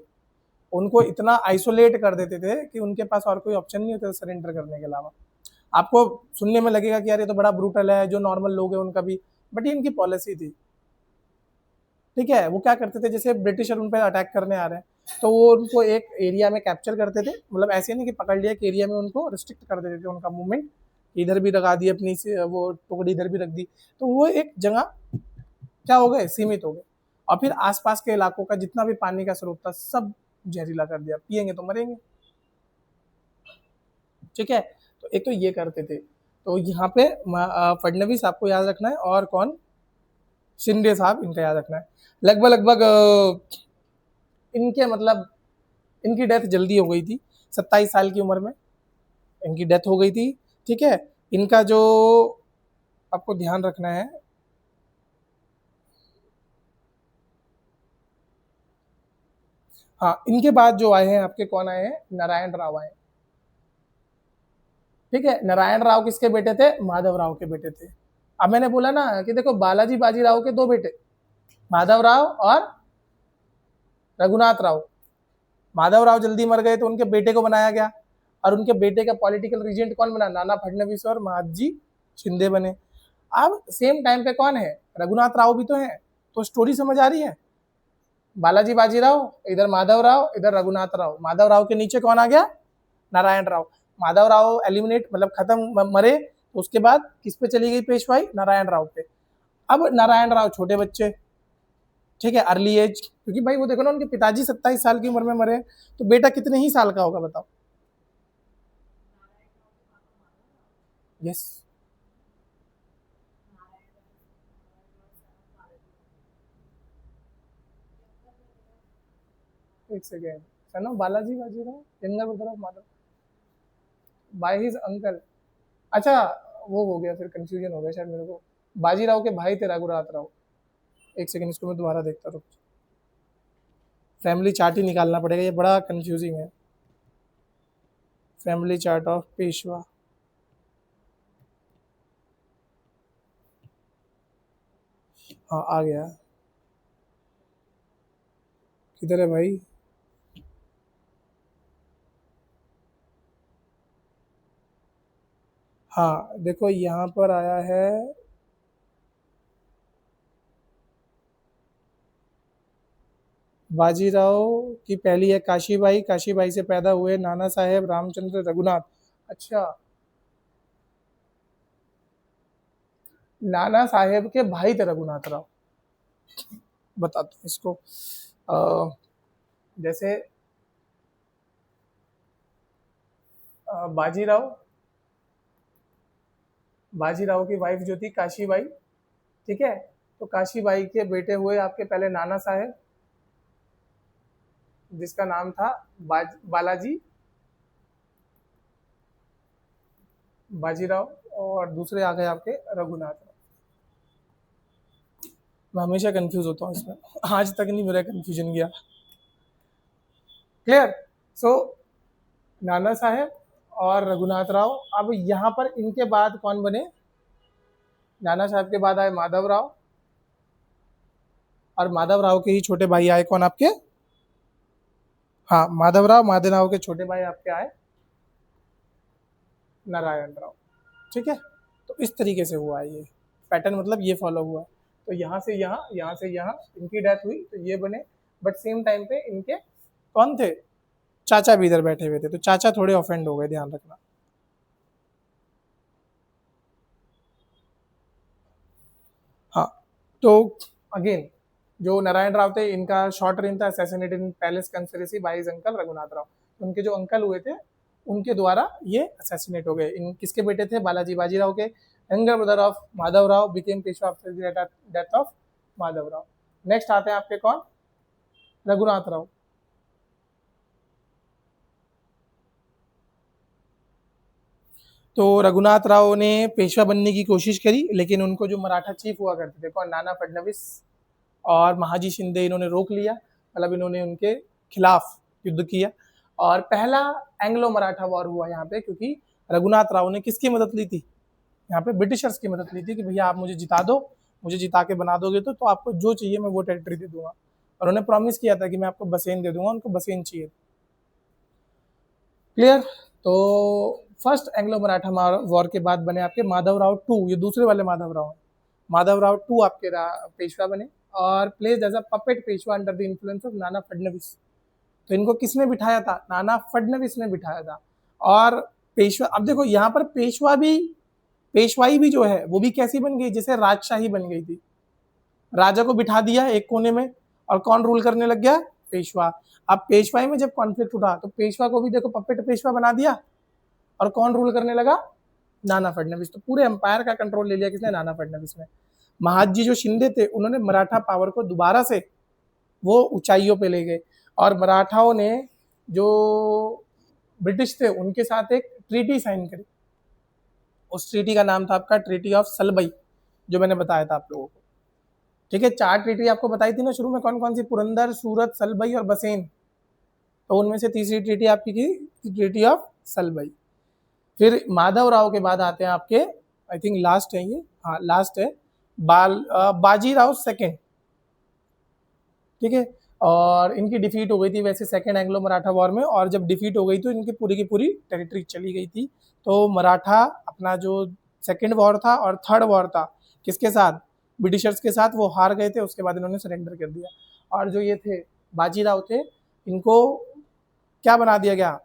उनको इतना आइसोलेट कर देते थे कि उनके पास और कोई ऑप्शन नहीं होता सरेंडर करने के अलावा। आपको सुनने में लगेगा कि यार ये तो बड़ा ब्रूटल है, जो नॉर्मल लोग हैं उनका भी, बट ये इनकी पॉलिसी थी। ठीक है। वो क्या करते थे, जैसे ब्रिटिशर उन पर अटैक करने आ रहे हैं तो वो उनको एक एरिया में कैप्चर करते थे, मतलब ऐसे नहीं कि पकड़ लिया, एक एरिया में उनको रिस्ट्रिक्ट कर देते थे उनका मूवमेंट, इधर भी लगा दी अपनी से वो टुकड़ी, इधर भी रख दी, तो वो एक जगह क्या हो गए, सीमित हो गए। और फिर आसपास के इलाकों का जितना भी पानी का स्रोत था सब जहरीला कर दिया, पियेंगे तो मरेंगे। ठीक है। तो एक तो ये करते थे। तो यहाँ पे फडणवीस आपको याद रखना है, और कौन, शिंदे साहब, इनका याद रखना है। लगभग लगभग इनके मतलब इनकी डेथ जल्दी हो गई थी, 27 साल की उम्र में इनकी डेथ हो गई थी। ठीक है। इनका जो आपको ध्यान रखना है, हाँ, इनके बाद जो आए हैं आपके, कौन आए हैं, नारायण राव आए। ठीक है। नारायण राव किसके बेटे थे, माधव राव के बेटे थे। अब मैंने बोला ना कि देखो बालाजी बाजीराव के दो बेटे, माधव राव और रघुनाथ राव। माधव राव जल्दी मर गए तो उनके बेटे को बनाया गया, और उनके बेटे का पॉलिटिकल रिजेंट कौन बना, नाना फडणवीस और महादजी शिंदे बने। अब सेम टाइम पे कौन है, रघुनाथ राव भी तो है। तो स्टोरी समझ आ रही है, बालाजी बाजीराव, इधर माधव राव, इधर रघुनाथ राव। माधव राव के नीचे कौन आ गया, नारायण राव। माधव राव एलिमिनेट मतलब खत्म, मरे, तो उसके बाद किस पे चली गई पेशवाई, नारायण राव पे। अब नारायण राव छोटे बच्चे, ठीक है, अर्ली एज, क्योंकि भाई वो देखो ना उनके पिताजी 27 साल की उम्र में मरे, तो बेटा कितने ही साल का होगा बताओ। यस। एक second, son of Balaji Bajirao, younger brother of Madhav, by his uncle. अच्छा, वो हो गया, फिर कंफ्यूजन हो गया शायद मेरे को। बाजीराव के भाई थे रघुनाथ राव। एक सेकंड, इसको मैं दोबारा देखता, रुक। फैमिली चार्ट ही निकालना पड़ेगा, ये बड़ा कंफ्यूजिंग है। Family chart of Peshwa. हाँ आ गया, किधर है भाई। हाँ देखो यहाँ पर आया है, बाजीराव की पहली है काशीबाई, काशीबाई से पैदा हुए नाना साहेब रामचंद्र रघुनाथ। अच्छा, नाना साहेब के भाई थे रघुनाथ राव। बताता हूँ इसको। जैसे बाजीराव, बाजीराव की वाइफ जो थी काशीबाई, ठीक है, तो काशीबाई के बेटे हुए आपके पहले नाना साहेब, जिसका नाम था बालाजी बाजीराव, और दूसरे आ गए आपके रघुनाथ राव। मैं हमेशा कंफ्यूज होता हूँ इसमें, आज तक नहीं मेरा कंफ्यूजन गया। क्लियर। सो नाना साहेब और रघुनाथ राव। अब यहाँ पर इनके बाद कौन बने, नाना साहब के बाद आए माधव राव, और माधव राव के ही छोटे भाई आए कौन आपके, हाँ, माधव राव, माधव राव के छोटे भाई आपके आए नारायण राव। ठीक है। तो इस तरीके से हुआ है ये पैटर्न, मतलब ये फॉलो हुआ। तो यहाँ से यहाँ, यहाँ से यहाँ इनकी डेथ हुई तो ये बने, बट सेम टाइम पे इनके कौन थे, चाचा भी इधर बैठे हुए थे, तो चाचा थोड़े ऑफेंड हो गए, ध्यान रखना। हाँ। तो अगेन जो नारायण राव थे, इनका शॉर्ट रेंज था, assassinated in palace conspiracy by his uncle Raghunath Rao. उनके जो अंकल हुए थे उनके द्वारा ये असैसिनेट हो गए। इन किसके बेटे थे? बालाजी बाजीराव के, younger brother of Madhav Rao, became Peshwa after death of Madhav Rao. Next आते हैं आपके कौन? रघुनाथ राव। तो रघुनाथ राव ने पेशवा बनने की कोशिश करी, लेकिन उनको जो मराठा चीफ हुआ करते थे कौन? नाना फडणवीस और महाजी शिंदे, इन्होंने रोक लिया, मतलब इन्होंने उनके खिलाफ युद्ध किया। और पहला एंग्लो मराठा वॉर हुआ यहाँ पे, क्योंकि रघुनाथ राव ने किसकी मदद ली थी? यहाँ पे ब्रिटिशर्स की मदद ली थी कि भैया आप मुझे जिता दो, मुझे जिता के बना दोगे तो आपको जो चाहिए मैं वो टेरिटरी दे दूंगा। और उन्होंने प्रॉमिस किया था कि मैं आपको बसेन दे दूंगा, उनको बसेन चाहिए। क्लियर? तो फर्स्ट एंग्लो मराठा वॉर के बाद बने आपके माधव राव टू, ये दूसरे वाले माधव राव। माधव राव टू आपके पेशवा बने और placed as a puppet Peshwa under the influence of Nana Phadnavis. तो इनको किसने बिठाया था? नाना फडणवीस ने बिठाया था। और पेशवा, अब देखो यहाँ पर पेशवाई भी जो है वो भी कैसी बन गई? जैसे राजशाही बन गई थी। राजा को बिठा दिया एक कोने में और कौन रूल करने लग गया? पेशवा। अब पेशवाई में जब कॉन्फ्लिक्ट उठा तो पेशवा को भी देखो पपेट पेशवा बना दिया और कौन रूल करने लगा? नाना फडणवीस। तो पूरे एम्पायर का कंट्रोल ले लिया किसने? नाना फडणवीस ने। महाजी जो शिंदे थे उन्होंने मराठा पावर को दोबारा से वो ऊंचाइयों पे ले गए और मराठाओं ने जो ब्रिटिश थे उनके साथ एक ट्रीटी साइन करी। उस ट्रीटी का नाम था आपका ट्रीटी ऑफ सलबई, जो मैंने बताया था आप लोगों को। ठीक है, 4 ट्रीटी आपको बताई थी ना शुरू में, कौन कौन सी? पुरंदर, सूरत, सलबई और बसेन। तो उनमें से तीसरी ट्रीटी आपकी की ट्रीटी ऑफ सलबई। फिर माधव राव के बाद आते हैं आपके, आई थिंक लास्ट है ये, हाँ लास्ट है, बाजीराव सेकेंड। ठीक है, और इनकी डिफीट हो गई थी वैसे सेकेंड एंग्लो मराठा वॉर में, और जब डिफीट हो गई तो इनकी पूरी की पूरी टेरिटरी चली गई थी। तो मराठा अपना जो सेकेंड वॉर था और थर्ड वॉर था किसके साथ? ब्रिटिशर्स के साथ, वो हार गए थे। उसके बाद इन्होंने सरेंडर कर दिया। और जो ये थे बाजीराव थे, इनको क्या बना दिया गया?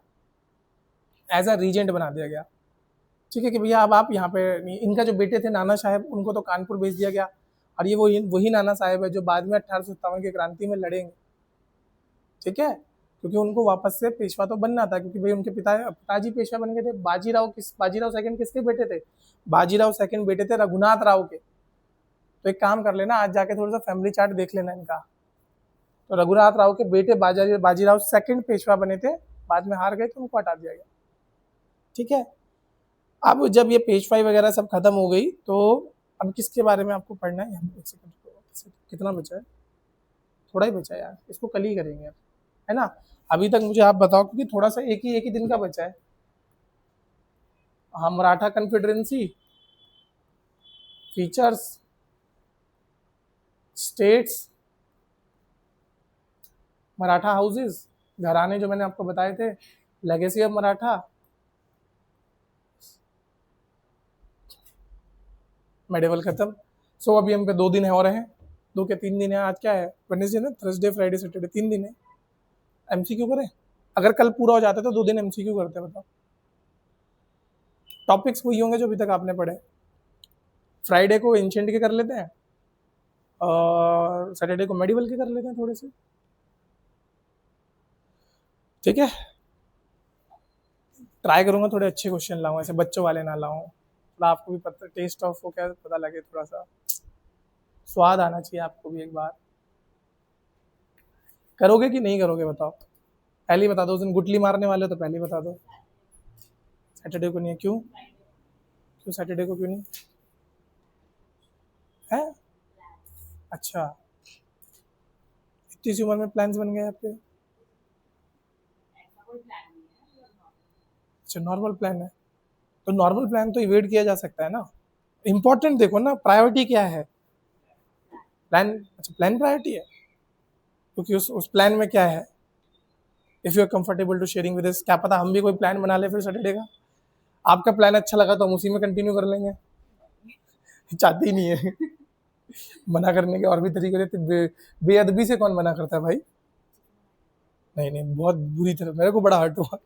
एज अ रीजेंट बना दिया गया। ठीक है कि भैया अब आप यहाँ पे, इनका जो बेटे थे नाना साहेब उनको तो कानपुर भेज दिया गया, और ये वही नाना साहेब है जो बाद में 1857 की क्रांति में लड़ेंगे। ठीक है, क्योंकि उनको वापस से पेशवा तो बनना था, क्योंकि भाई उनके पिताजी पेशवा बन गए थे। बाजीराव सेकंड किसके बेटे थे? बाजीराव सेकंड बेटे थे रघुनाथ राव के। तो एक काम कर लेना, आज जाके थोड़ा सा फैमिली चार्ट देख लेना इनका। तो रघुनाथ राव के बेटे बाजीराव सेकंड पेशवा बने थे, बाद में हार गए तो उनको हटा दिया गया। ठीक है, अब जब ये पेशवाई वगैरह सब खत्म हो गई तो अब किसके बारे में आपको पढ़ना है? एक सेकंड, कितना बचा है? थोड़ा ही बचा है यार, इसको कल ही करेंगे अब, है ना। अभी तक मुझे आप बताओ, क्योंकि थोड़ा सा एक ही दिन का बचा है। हाँ, Maratha confederacy, features, states, Maratha houses, घराने जो मैंने आपको बताए थे, लेगेसी ऑफ मराठा, मेडिवल खत्म। सो अभी हम पे 2 दिन है और हैं, 2 के 3 दिन है। आज क्या है? वेडनेसडे ना, थर्सडे फ्राइडे सैटरडे, 3 दिन है। एमसीक्यू करें? अगर कल पूरा हो जाता तो 2 दिन एमसीक्यू करते, बताओ। टॉपिक्स वही होंगे जो अभी तक आपने पढ़े। फ्राइडे को एंशिएंट के कर लेते हैं और सैटरडे को मेडिवल के कर लेते हैं थोड़े से। ठीक है, ट्राई करूंगा थोड़े अच्छे क्वेश्चन लाऊं, ऐसे बच्चों वाले ना लाऊं, थोड़ा आपको भी पता, टेस्ट ऑफ वो क्या पता लगे, थोड़ा सा स्वाद आना चाहिए आपको भी। एक बार करोगे कि नहीं करोगे बताओ? पहले ही बता दो, उस दिन गुटली मारने वाले हो तो पहले ही बता दो। सैटरडे को नहीं है? क्यों? क्यों सैटरडे को क्यों नहीं है? अच्छा, इतनी सी उम्र में प्लान्स बन गए आपके? अच्छा, नॉर्मल प्लान है। तो नॉर्मल प्लान तो इवेट किया जा सकता है ना। इंपॉर्टेंट देखो ना, प्रायोरिटी क्या है? प्लान, अच्छा प्लान प्रायोरिटी है, क्योंकि उस प्लान में क्या है? If you are comfortable to sharing with us, क्या पता हम भी कोई प्लान बना ले फिर सैटरडे का। आपका प्लान अच्छा लगा तो हम उसी में कंटिन्यू कर लेंगे। चाहते ही नहीं है। मना करने के और भी तरीके थे, बेअदबी से कौन मना करता है भाई? नहीं नहीं, बहुत बुरी तरह मेरे को बड़ा हर्ट हुआ।